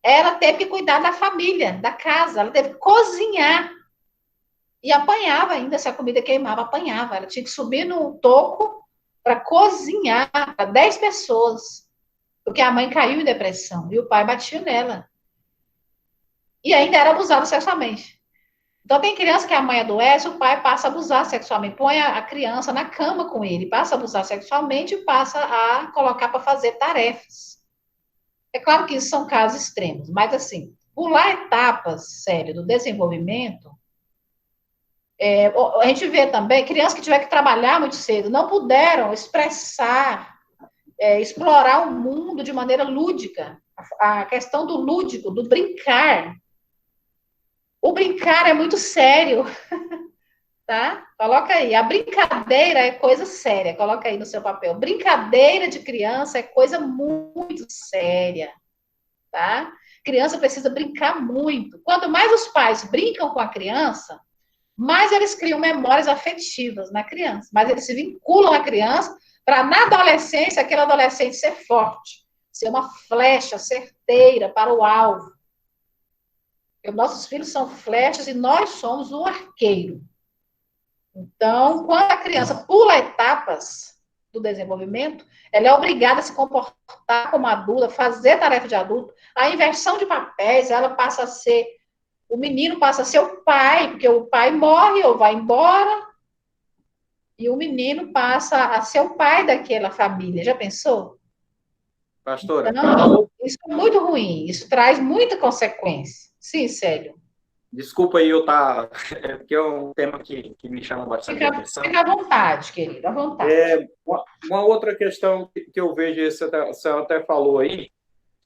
ela teve que cuidar da família, da casa, ela teve que cozinhar. E apanhava ainda, se a comida queimava, apanhava. Ela tinha que subir no toco para cozinhar para 10 pessoas. Porque a mãe caiu em depressão e o pai batia nela. E ainda era abusada sexualmente. Então, tem criança que a mãe adoece, o pai passa a abusar sexualmente, põe a criança na cama com ele, passa a abusar sexualmente e passa a colocar para fazer tarefas. É claro que isso são casos extremos, mas, assim, pular etapas, sério, do desenvolvimento, a gente vê também crianças que tiveram que trabalhar muito cedo, não puderam expressar, explorar o mundo de maneira lúdica. A questão do lúdico, do brincar. O brincar é muito sério, tá? Coloca aí. A brincadeira é coisa séria. Coloca aí no seu papel. Brincadeira de criança é coisa muito séria, tá? Criança precisa brincar muito. Quanto mais os pais brincam com a criança, mais eles criam memórias afetivas na criança. Mais eles se vinculam à criança para, na adolescência, aquele adolescente ser forte, ser uma flecha certeira para o alvo. Porque nossos filhos são flechas e nós somos o arqueiro. Então, quando a criança pula etapas do desenvolvimento, ela é obrigada a se comportar como adulta, fazer tarefa de adulto. A inversão de papéis, ela passa a ser... O menino passa a ser o pai, porque o pai morre ou vai embora, e o menino passa a ser o pai daquela família. Já pensou? Pastora, então, isso é muito ruim, isso traz muita consequência. Sim, Célio. Desculpa aí eu estar... porque é um tema que me chama bastante atenção. Fica à vontade, querido, à vontade. Uma outra questão que eu vejo, você até falou aí,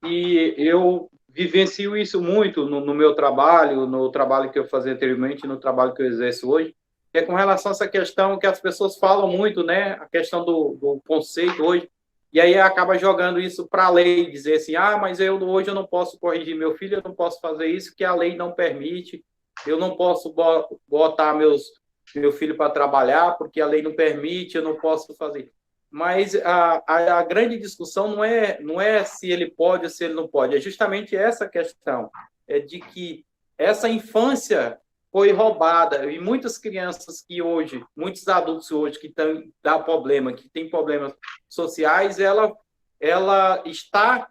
e eu vivencio isso muito no meu trabalho, no trabalho que eu fazia anteriormente, no trabalho que eu exerço hoje, que é com relação a essa questão que as pessoas falam muito, né? A questão do conceito hoje, e aí acaba jogando isso para a lei, dizer assim, mas hoje eu não posso corrigir meu filho, eu não posso fazer isso, que a lei não permite, eu não posso botar meu filho para trabalhar, porque a lei não permite, eu não posso fazer. Mas a grande discussão não é se ele pode ou se ele não pode, é justamente essa questão, de que essa infância foi roubada, e muitas crianças que hoje, muitos adultos hoje que têm problemas sociais, ela está,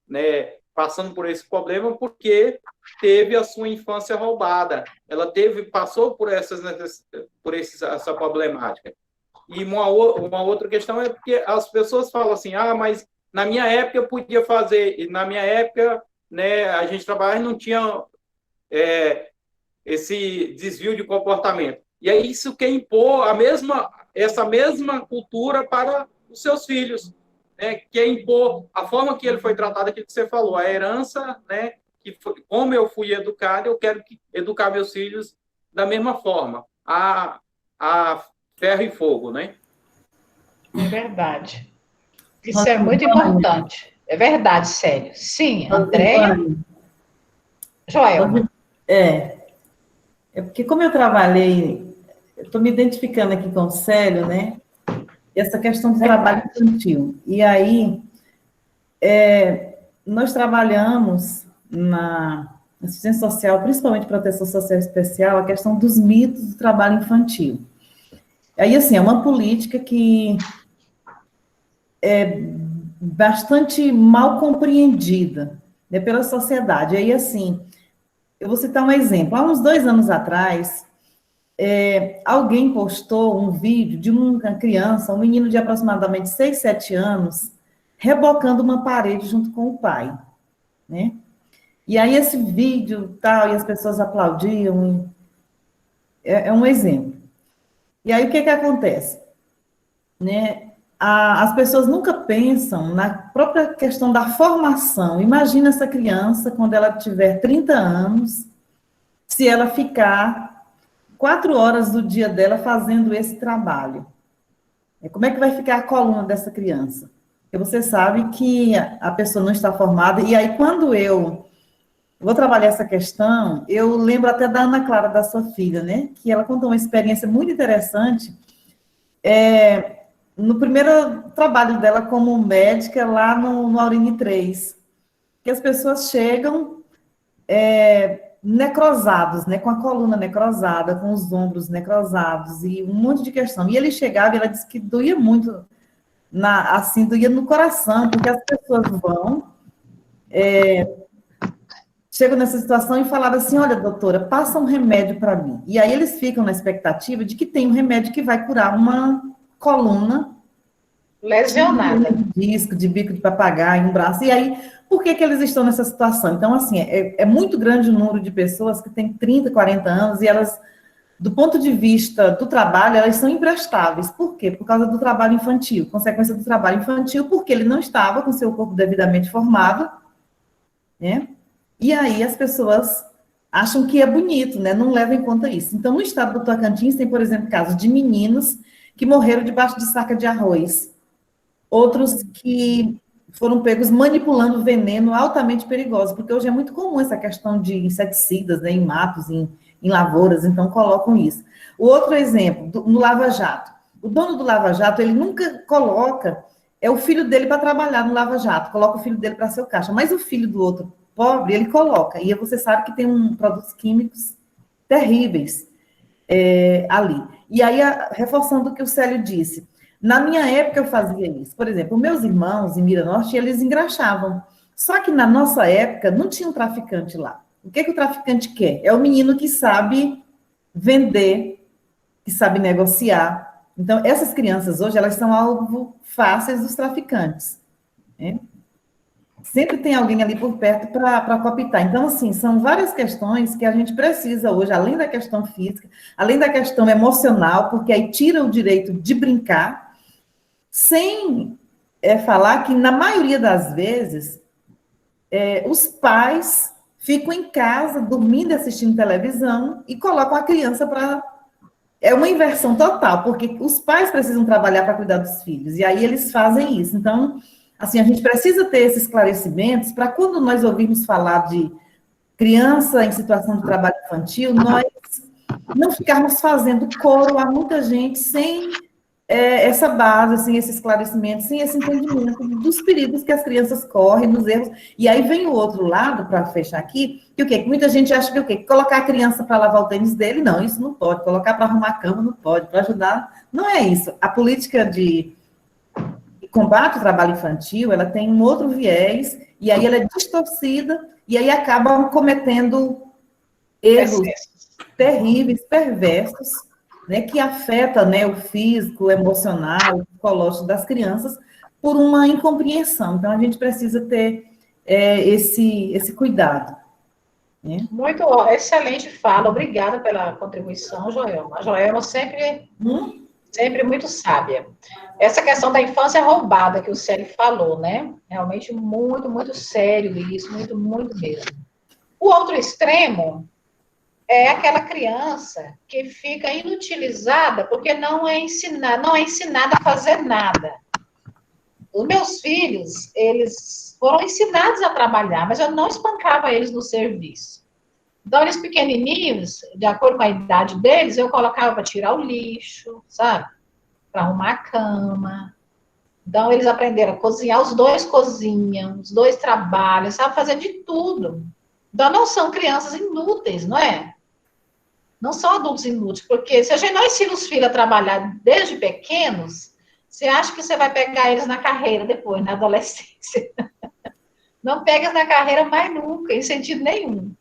né, passando por esse problema porque teve a sua infância roubada, ela passou por essa problemática. E uma outra questão é porque as pessoas falam assim, mas na minha época eu podia fazer, e na minha época, né, a gente trabalhava e não tinha esse desvio de comportamento. E aí isso quer impor essa mesma cultura para os seus filhos, né, quer impor a forma que ele foi tratado, aquilo que você falou, a herança, né, como eu fui educado, eu quero educar meus filhos da mesma forma, a ferro e fogo, né? É verdade. Isso é muito importante. É verdade, Célio. Sim, Andréia. Joelma. É porque como eu trabalhei, eu estou me identificando aqui com o Célio, né? essa questão do trabalho infantil. E aí, nós trabalhamos na assistência social, principalmente proteção social especial, a questão dos mitos do trabalho infantil. Aí, assim, é uma política que é bastante mal compreendida, né, pela sociedade. Aí, assim, eu vou citar um exemplo. Há uns 2 anos atrás, alguém postou um vídeo de uma criança, um menino de aproximadamente 6, 7 anos, rebocando uma parede junto com o pai, né? E aí esse vídeo, tal, e as pessoas aplaudiam, é um exemplo. E aí o que acontece? Né? As pessoas nunca pensam na própria questão da formação. Imagina essa criança, quando ela tiver 30 anos, se ela ficar 4 horas do dia dela fazendo esse trabalho. Como é que vai ficar a coluna dessa criança? Porque você sabe que a pessoa não está formada, e aí quando eu vou trabalhar essa questão, eu lembro até da Ana Clara, da sua filha, né? Que ela contou uma experiência muito interessante, no primeiro trabalho dela como médica lá no Aurine 3, que as pessoas chegam necrosados, né, com a coluna necrosada, com os ombros necrosados, e um monte de questão. E ele chegava e ela disse que doía muito, assim, doía no coração, porque as pessoas chegam nessa situação e falaram assim, olha, doutora, passa um remédio para mim. E aí eles ficam na expectativa de que tem um remédio que vai curar uma coluna lesionada, de disco, de bico de papagaio, um braço. E aí, por que eles estão nessa situação? Então, assim, é muito grande o número de pessoas que têm 30, 40 anos e elas, do ponto de vista do trabalho, elas são imprestáveis. Por quê? Por causa do trabalho infantil. Consequência do trabalho infantil, porque ele não estava com seu corpo devidamente formado, né? E aí as pessoas acham que é bonito, né? Não levam em conta isso. Então, no estado do Tocantins, tem, por exemplo, casos de meninos que morreram debaixo de saca de arroz. Outros que foram pegos manipulando veneno altamente perigoso, porque hoje é muito comum essa questão de inseticidas, né, em matos, em lavouras, então colocam isso. O outro exemplo, no Lava Jato. O dono do Lava Jato, ele nunca coloca o filho dele para trabalhar no Lava Jato, coloca o filho dele para ser o caixa, mas o filho do outro pobre, ele coloca, e você sabe que tem produtos químicos terríveis ali. E aí, reforçando o que o Célio disse, na minha época eu fazia isso. Por exemplo, meus irmãos em Mira Norte, eles engraxavam. Só que na nossa época não tinha um traficante lá. O que o traficante quer? É o menino que sabe vender, que sabe negociar. Então, essas crianças hoje, elas são alvo fáceis dos traficantes, né? Sempre tem alguém ali por perto para cooptar. Então, assim, são várias questões que a gente precisa hoje, além da questão física, além da questão emocional, porque aí tira o direito de brincar, sem falar que, na maioria das vezes, os pais ficam em casa, dormindo e assistindo televisão, e colocam a criança para... É uma inversão total, porque os pais precisam trabalhar para cuidar dos filhos, e aí eles fazem isso. Então, assim, a gente precisa ter esses esclarecimentos para quando nós ouvirmos falar de criança em situação de trabalho infantil, nós não ficarmos fazendo coro a muita gente sem essa base, assim, esse esclarecimento, sem esse entendimento dos perigos que as crianças correm, dos erros. E aí vem o outro lado, para fechar aqui, que o quê? Que muita gente acha que o quê? Colocar a criança para lavar o tênis dele, não, isso não pode. Colocar para arrumar a cama, não pode. Para ajudar, não é isso. A política de combate ao trabalho infantil, ela tem um outro viés, e aí ela é distorcida, e aí acaba cometendo erros terríveis, perversos, né, que afeta, né, o físico, o emocional, o psicológico das crianças, por uma incompreensão. Então, a gente precisa ter esse cuidado, né? Muito excelente fala, obrigada pela contribuição, Joelma. A Joelma sempre muito sábia. Essa questão da infância roubada que o Célio falou, né? Realmente muito, muito sério isso, muito, muito mesmo. O outro extremo é aquela criança que fica inutilizada porque não é ensinada a fazer nada. Os meus filhos, eles foram ensinados a trabalhar, mas eu não espancava eles no serviço. Então, eles pequenininhos, de acordo com a idade deles, eu colocava para tirar o lixo, sabe? para arrumar a cama. Então, eles aprenderam a cozinhar, os dois cozinham, os dois trabalham, sabem fazer de tudo. Então, não são crianças inúteis, não é? Não são adultos inúteis, porque se a gente não ensina os filhos a trabalhar desde pequenos, você acha que você vai pegar eles na carreira depois, na adolescência. Não pega na carreira mais nunca, em sentido nenhum.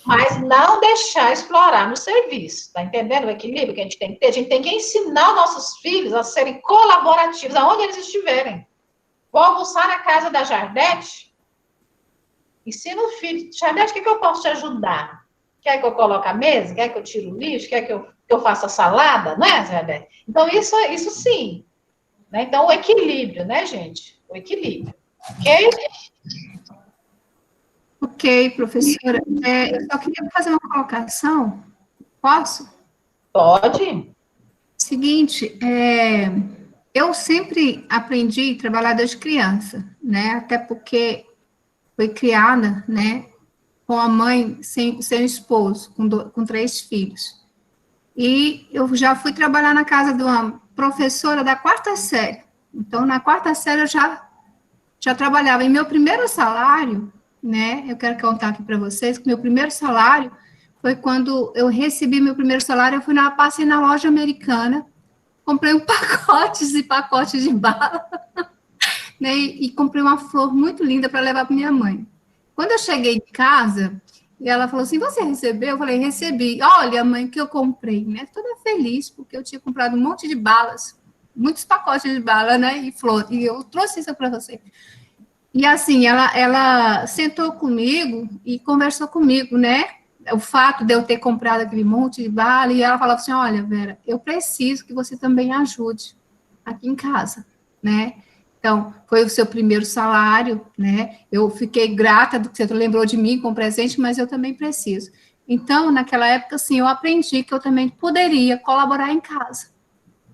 Mas não deixar explorar no serviço, tá entendendo o equilíbrio que a gente tem que ter? A gente tem que ensinar os nossos filhos a serem colaborativos, aonde eles estiverem. Vou almoçar na casa da Jardete, ensina o filho, Jardete, o que eu posso te ajudar? Quer que eu coloque a mesa? Quer que eu tire o lixo? Quer que eu faça a salada? Não é, Jardete? Então, isso sim. Né? Então, o equilíbrio, né, gente? O equilíbrio. Ok? Ok, professora. Eu só queria fazer uma colocação. Posso? Pode. Seguinte, eu sempre aprendi a trabalhar desde criança, né? Até porque fui criada, né, com a mãe sem esposo, com 3 filhos. E eu já fui trabalhar na casa de uma professora da 4ª série. Então, na 4ª série eu já trabalhava. E meu primeiro salário, né, eu quero contar aqui para vocês, que meu primeiro salário foi quando eu recebi meu primeiro salário, passei na loja americana, comprei pacotes e pacotes de bala, né, e comprei uma flor muito linda para levar para minha mãe. Quando eu cheguei em casa, e ela falou assim, você recebeu? Eu falei, recebi. Olha, mãe, que eu comprei, né? Toda feliz, porque eu tinha comprado um monte de balas, muitos pacotes de bala, né? E flor. E eu trouxe isso para você. E assim, ela sentou comigo e conversou comigo, né? O fato de eu ter comprado aquele monte de bala, e ela falava assim, olha, Vera, eu preciso que você também ajude aqui em casa, né? Então, foi o seu primeiro salário, né? Eu fiquei grata do que você lembrou de mim com presente, mas eu também preciso. Então, naquela época, assim, eu aprendi que eu também poderia colaborar em casa,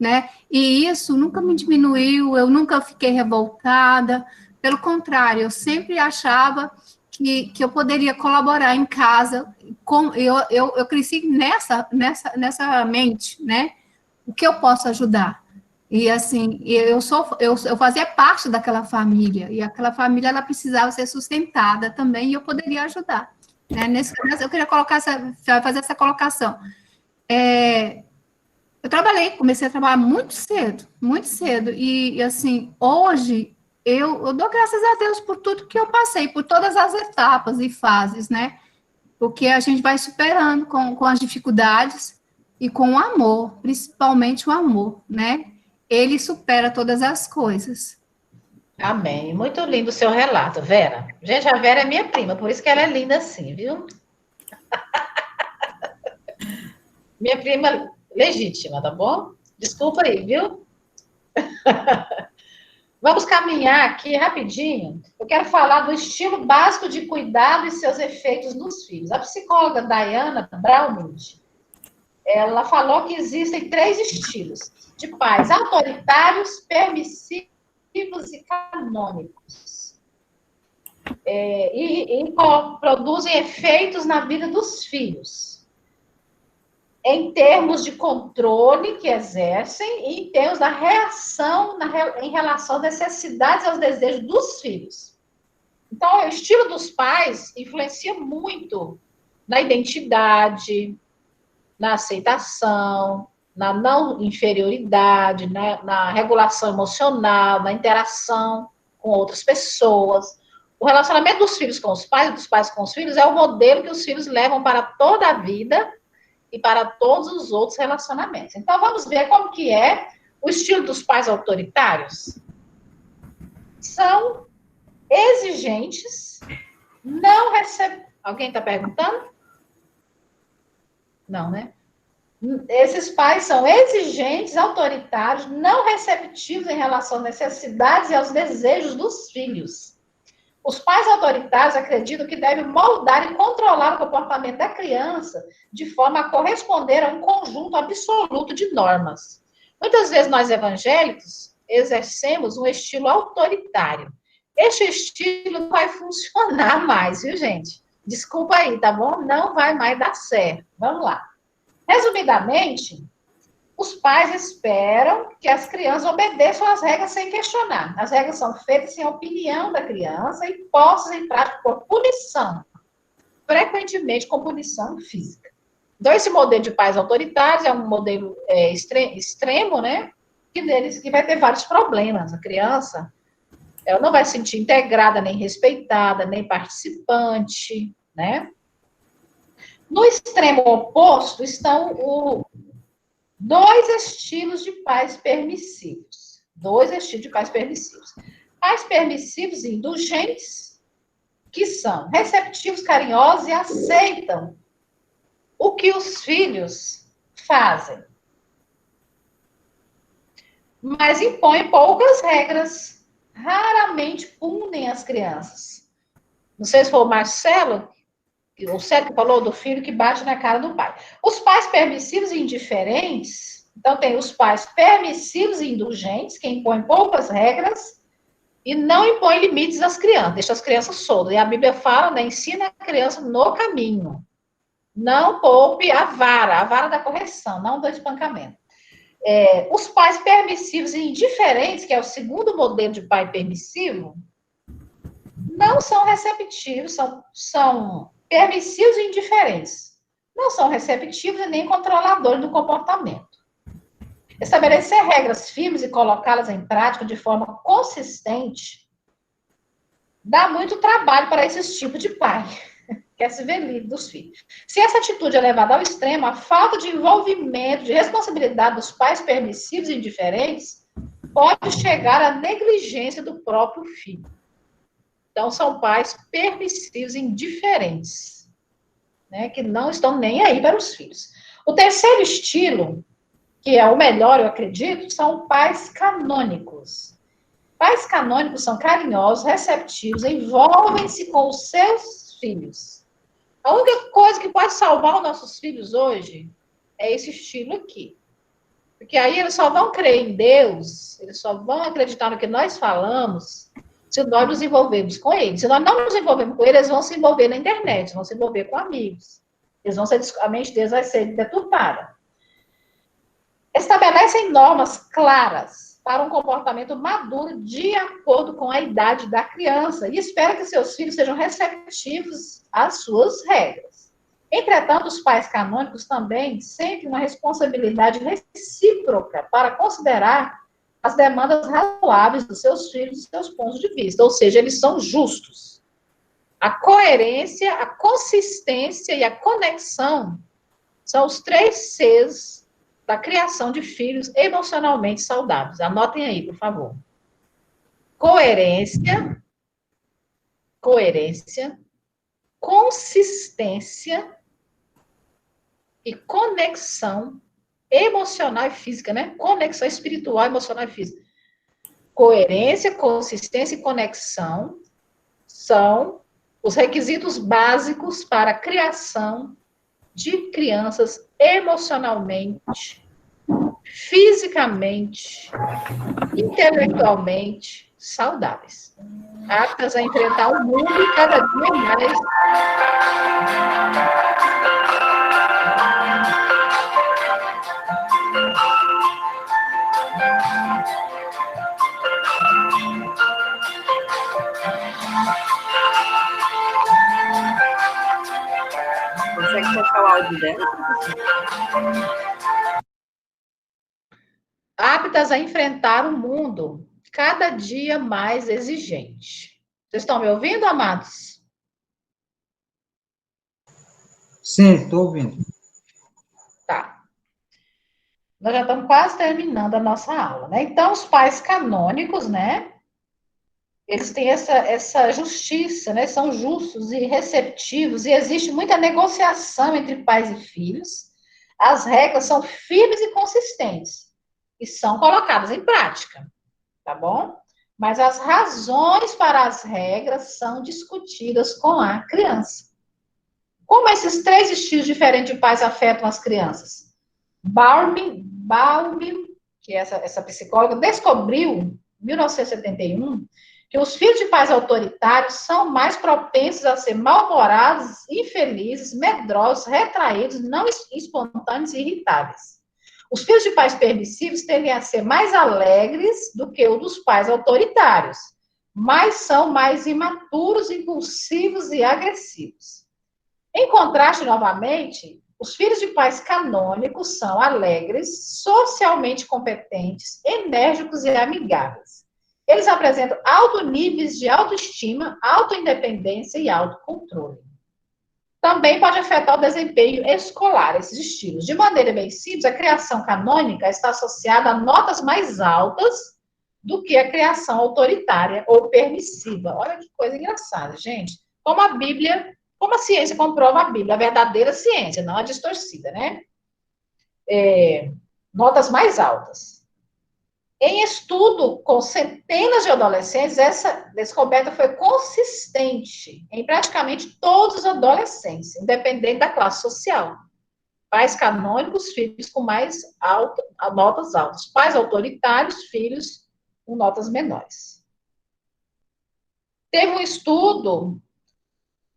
né? E isso nunca me diminuiu, eu nunca fiquei revoltada, pelo contrário, eu sempre achava que eu poderia colaborar em casa, eu cresci nessa mente, né? O que eu posso ajudar? E assim, eu fazia parte daquela família, e aquela família ela precisava ser sustentada também, e eu poderia ajudar. Né? Nesse caso, eu queria fazer essa colocação. Eu comecei a trabalhar muito cedo, e assim, hoje eu dou graças a Deus por tudo que eu passei, por todas as etapas e fases, né? Porque a gente vai superando com as dificuldades e com o amor, principalmente o amor, né? Ele supera todas as coisas. Amém. Muito lindo o seu relato, Vera. Gente, a Vera é minha prima, por isso que ela é linda assim, viu? Minha prima legítima, tá bom? Desculpa aí, viu? Vamos caminhar aqui rapidinho. Eu quero falar do estilo básico de cuidado e seus efeitos nos filhos. A psicóloga Diana Braunmund, ela falou que existem 3 estilos de pais: autoritários, permissivos e canônicos. E produzem efeitos na vida dos filhos, em termos de controle que exercem e em termos da reação em relação às necessidades e aos desejos dos filhos. Então, o estilo dos pais influencia muito na identidade, na aceitação, na não inferioridade, né, na regulação emocional, na interação com outras pessoas. O relacionamento dos filhos com os pais e dos pais com os filhos é o modelo que os filhos levam para toda a vida e para todos os outros relacionamentos. Então, vamos ver como que é o estilo dos pais autoritários. São exigentes, não recebem... Alguém está perguntando? Não, né? Esses pais são exigentes, autoritários, não receptivos em relação às necessidades e aos desejos dos filhos. Os pais autoritários acreditam que devem moldar e controlar o comportamento da criança de forma a corresponder a um conjunto absoluto de normas. Muitas vezes nós evangélicos exercemos um estilo autoritário. Este estilo não vai funcionar mais, viu, gente? Desculpa aí, tá bom? Não vai mais dar certo. Vamos lá. Resumidamente, Os pais esperam que as crianças obedeçam às regras sem questionar. As regras são feitas sem opinião da criança e postas em prática por punição, frequentemente com punição física. Então, esse modelo de pais autoritários é um modelo extremo, né? Que vai ter vários problemas. A criança, ela não vai se sentir integrada, nem respeitada, nem participante, né? No extremo oposto estão dois estilos de pais permissivos. Pais permissivos e indulgentes, que são receptivos, carinhosos e aceitam o que os filhos fazem, mas impõem poucas regras, raramente punem as crianças. Não sei se foi o Marcelo, o Sérgio que falou do filho que bate na cara do pai. Os pais permissivos e indiferentes, então tem os pais permissivos e indulgentes, que impõem poucas regras e não impõem limites às crianças, deixa as crianças soltas. E a Bíblia fala, né, ensina a criança no caminho. Não poupe a vara da correção, não do espancamento. Os pais permissivos e indiferentes, que é o segundo modelo de pai permissivo, não são receptivos, são permissivos e indiferentes. Não são receptivos e nem controladores do comportamento. Estabelecer regras firmes e colocá-las em prática de forma consistente dá muito trabalho para esse tipo de pai. Quer se ver livre dos filhos. Se essa atitude é levada ao extremo, a falta de envolvimento, de responsabilidade dos pais permissivos e indiferentes pode chegar à negligência do próprio filho. Então, são pais permissivos e indiferentes, né, que não estão nem aí para os filhos. O terceiro estilo, que é o melhor, eu acredito, são pais canônicos. Pais canônicos são carinhosos, receptivos, envolvem-se com os seus filhos. A única coisa que pode salvar os nossos filhos hoje é esse estilo aqui. Porque aí eles só vão crer em Deus, eles só vão acreditar no que nós falamos, se nós nos envolvermos com eles. Se nós não nos envolvermos com eles, eles vão se envolver na internet, vão se envolver com amigos. A mente deles vai ser deturpada. Estabelecem normas claras para um comportamento maduro de acordo com a idade da criança e espera que seus filhos sejam receptivos às suas regras. Entretanto, os pais canônicos também sentem uma responsabilidade recíproca para considerar as demandas razoáveis dos seus filhos e seus pontos de vista, ou seja, eles são justos. A coerência, a consistência e a conexão são os 3 Cs da criação de filhos emocionalmente saudáveis. Anotem aí, por favor. Coerência, consistência e conexão emocional e física, né? Conexão espiritual, emocional e física. Coerência, consistência e conexão são os requisitos básicos para a criação de crianças emocionalmente, fisicamente, intelectualmente saudáveis, aptas a enfrentar o mundo cada dia mais. Consegue fechar o áudio dela? Aptas a enfrentar o mundo cada dia mais exigente. Vocês estão me ouvindo, amados? Sim, estou ouvindo. Tá. Nós já estamos quase terminando a nossa aula, né? Então, os pais canônicos, né? Eles têm essa justiça, né? São justos e receptivos, e existe muita negociação entre pais e filhos. As regras são firmes e consistentes, e são colocadas em prática, tá bom? Mas as razões para as regras são discutidas com a criança. Como esses 3 estilos diferentes de pais afetam as crianças? Baum, que é essa psicóloga, descobriu, em 1971, que os filhos de pais autoritários são mais propensos a ser mal-humorados, infelizes, medrosos, retraídos, não espontâneos e irritáveis. Os filhos de pais permissivos tendem a ser mais alegres do que os dos pais autoritários, mas são mais imaturos, impulsivos e agressivos. Em contraste, novamente, os filhos de pais canônicos são alegres, socialmente competentes, enérgicos e amigáveis. Eles apresentam altos níveis de autoestima, autoindependência e autocontrole. Também pode afetar o desempenho escolar, esses estilos. De maneira bem simples, a criação canônica está associada a notas mais altas do que a criação autoritária ou permissiva. Olha que coisa engraçada, gente. Como a Bíblia, como a ciência comprova a Bíblia, a verdadeira ciência, não a distorcida, né? Notas mais altas. Em estudo com centenas de adolescentes, essa descoberta foi consistente em praticamente todos os adolescentes, independente da classe social. Pais canônicos, filhos com mais notas altas. Pais autoritários, filhos com notas menores. Teve um estudo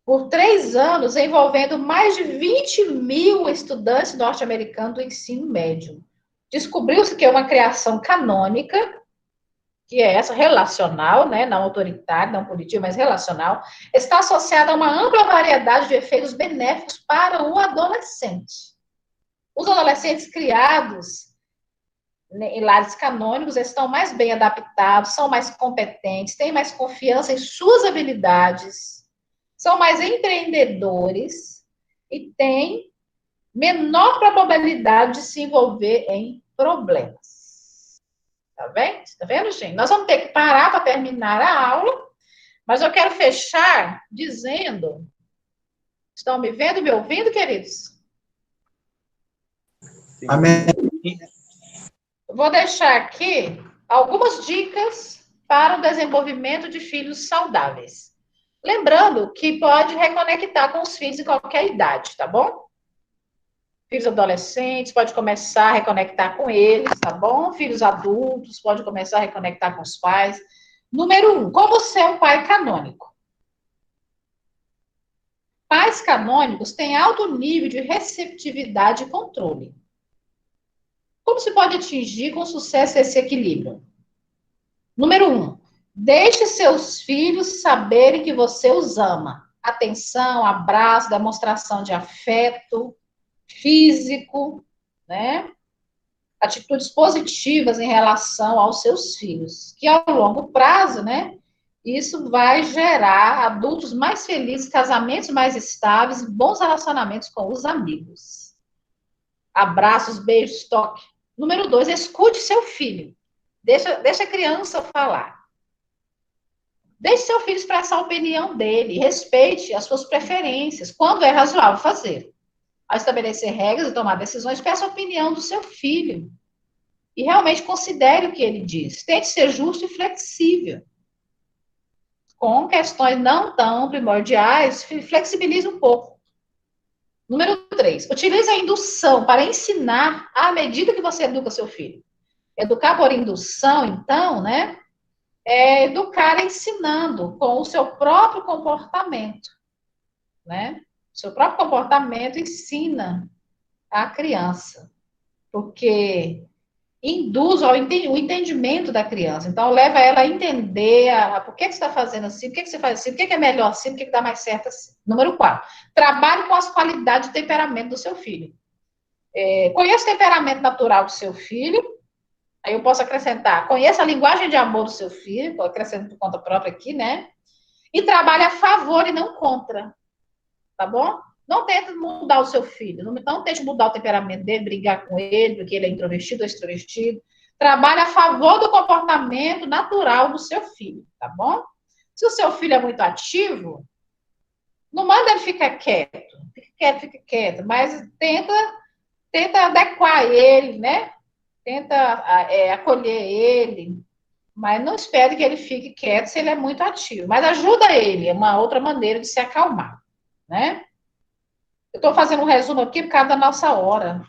por 3 anos envolvendo mais de 20 mil estudantes norte-americanos do ensino médio. Descobriu-se que é uma criação canônica, que é essa relacional, né, não autoritária, não punitiva, mas relacional, está associada a uma ampla variedade de efeitos benéficos para o adolescente. Os adolescentes criados em lares canônicos estão mais bem adaptados, são mais competentes, têm mais confiança em suas habilidades, são mais empreendedores e têm menor probabilidade de se envolver em problemas. Tá vendo? Tá vendo, gente? Nós vamos ter que parar para terminar a aula, mas eu quero fechar dizendo... Estão me vendo e me ouvindo, queridos? Sim. Amém. Vou deixar aqui algumas dicas para o desenvolvimento de filhos saudáveis. Lembrando que pode reconectar com os filhos em qualquer idade, tá bom? Filhos adolescentes, pode começar a reconectar com eles, tá bom? Filhos adultos, pode começar a reconectar com os pais. Número 1, como ser um pai canônico? Pais canônicos têm alto nível de receptividade e controle. Como se pode atingir com sucesso esse equilíbrio? Número 1, deixe seus filhos saberem que você os ama. Atenção, abraço, demonstração de afeto físico, né? Atitudes positivas em relação aos seus filhos, que ao longo prazo, né? Isso vai gerar adultos mais felizes, casamentos mais estáveis, bons relacionamentos com os amigos. Abraços, beijos, toque. Número 2, escute seu filho. Deixa a criança falar. Deixe seu filho expressar a opinião dele. Respeite as suas preferências, quando é razoável fazer. Ao estabelecer regras e tomar decisões, peça a opinião do seu filho. E realmente considere o que ele diz. Tente ser justo e flexível. Com questões não tão primordiais, flexibilize um pouco. Número 3, utilize a indução para ensinar à medida que você educa seu filho. Educar por indução, então, né? É educar ensinando com o seu próprio comportamento, né? O seu próprio comportamento ensina a criança, porque induz o entendimento da criança. Então, leva ela a entender por que você está fazendo assim, por que você faz assim, por que é melhor assim, por que dá mais certo assim. Número 4, trabalhe com as qualidades de temperamento do seu filho. Conheça o temperamento natural do seu filho. Aí eu posso acrescentar, conheça a linguagem de amor do seu filho, eu acrescento por conta própria aqui, né? E trabalhe a favor e não contra, tá bom? Não tente mudar o seu filho, não tente mudar o temperamento dele, brigar com ele, porque ele é introvertido ou extrovertido. Trabalhe a favor do comportamento natural do seu filho, tá bom? Se o seu filho é muito ativo, não manda ele ficar quieto, fica quieto, mas tenta adequar ele, né? Tenta acolher ele, mas não espere que ele fique quieto se ele é muito ativo. Mas ajuda ele, é uma outra maneira de se acalmar, né? Eu estou fazendo um resumo aqui por causa da nossa hora.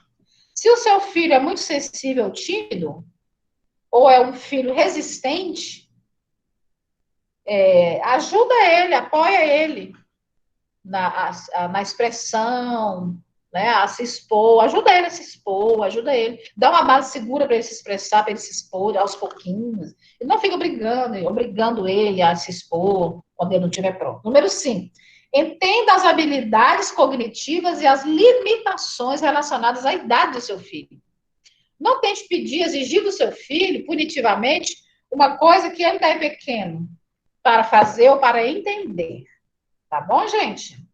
Se o seu filho é muito sensível, tímido, ou é um filho resistente, ajuda ele, apoia ele na expressão, né, a se expor, ajuda ele a se expor, ajuda ele, dá uma base segura para ele se expressar, para ele se expor aos pouquinhos, e não fica obrigando ele a se expor quando ele não estiver pronto. Número 5, entenda as habilidades cognitivas e as limitações relacionadas à idade do seu filho. Não tente pedir, exigir do seu filho, punitivamente, uma coisa que ele é pequeno para fazer ou para entender. Tá bom, gente?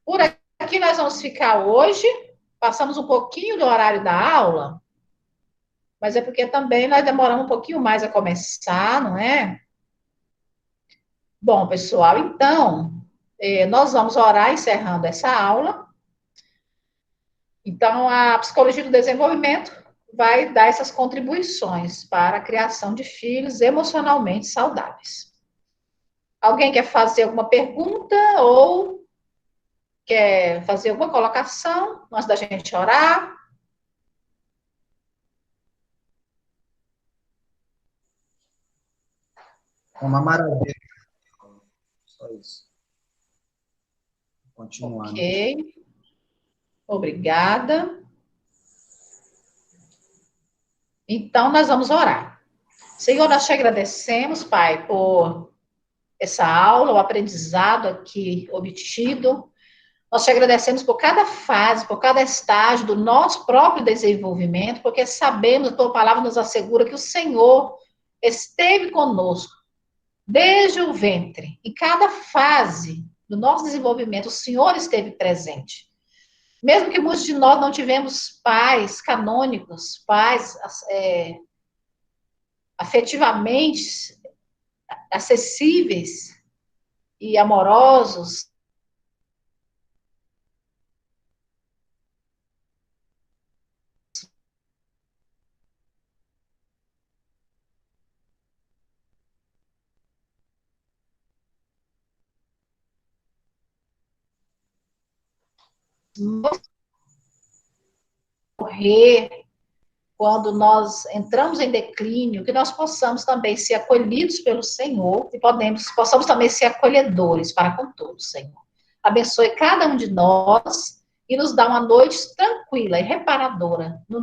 Por aqui nós vamos ficar hoje. Passamos um pouquinho do horário da aula, mas é porque também nós demoramos um pouquinho mais a começar, não é? Bom, pessoal, então, nós vamos orar encerrando essa aula. Então, a psicologia do desenvolvimento vai dar essas contribuições para a criação de filhos emocionalmente saudáveis. Alguém quer fazer alguma pergunta ou quer fazer alguma colocação antes da gente orar? Uma maravilha. Só isso. Continuando. Ok. Obrigada. Então, nós vamos orar. Senhor, nós te agradecemos, Pai, por essa aula, o aprendizado aqui obtido. Nós te agradecemos por cada fase, por cada estágio do nosso próprio desenvolvimento, porque sabemos, a tua palavra nos assegura que o Senhor esteve conosco desde o ventre. Em cada fase do nosso desenvolvimento, o Senhor esteve presente. Mesmo que muitos de nós não tivemos pais canônicos, pais afetivamente acessíveis e amorosos, morrer quando nós entramos em declínio, que nós possamos também ser acolhidos pelo Senhor e possamos também ser acolhedores para com todos, Senhor. Abençoe cada um de nós e nos dá uma noite tranquila e reparadora. No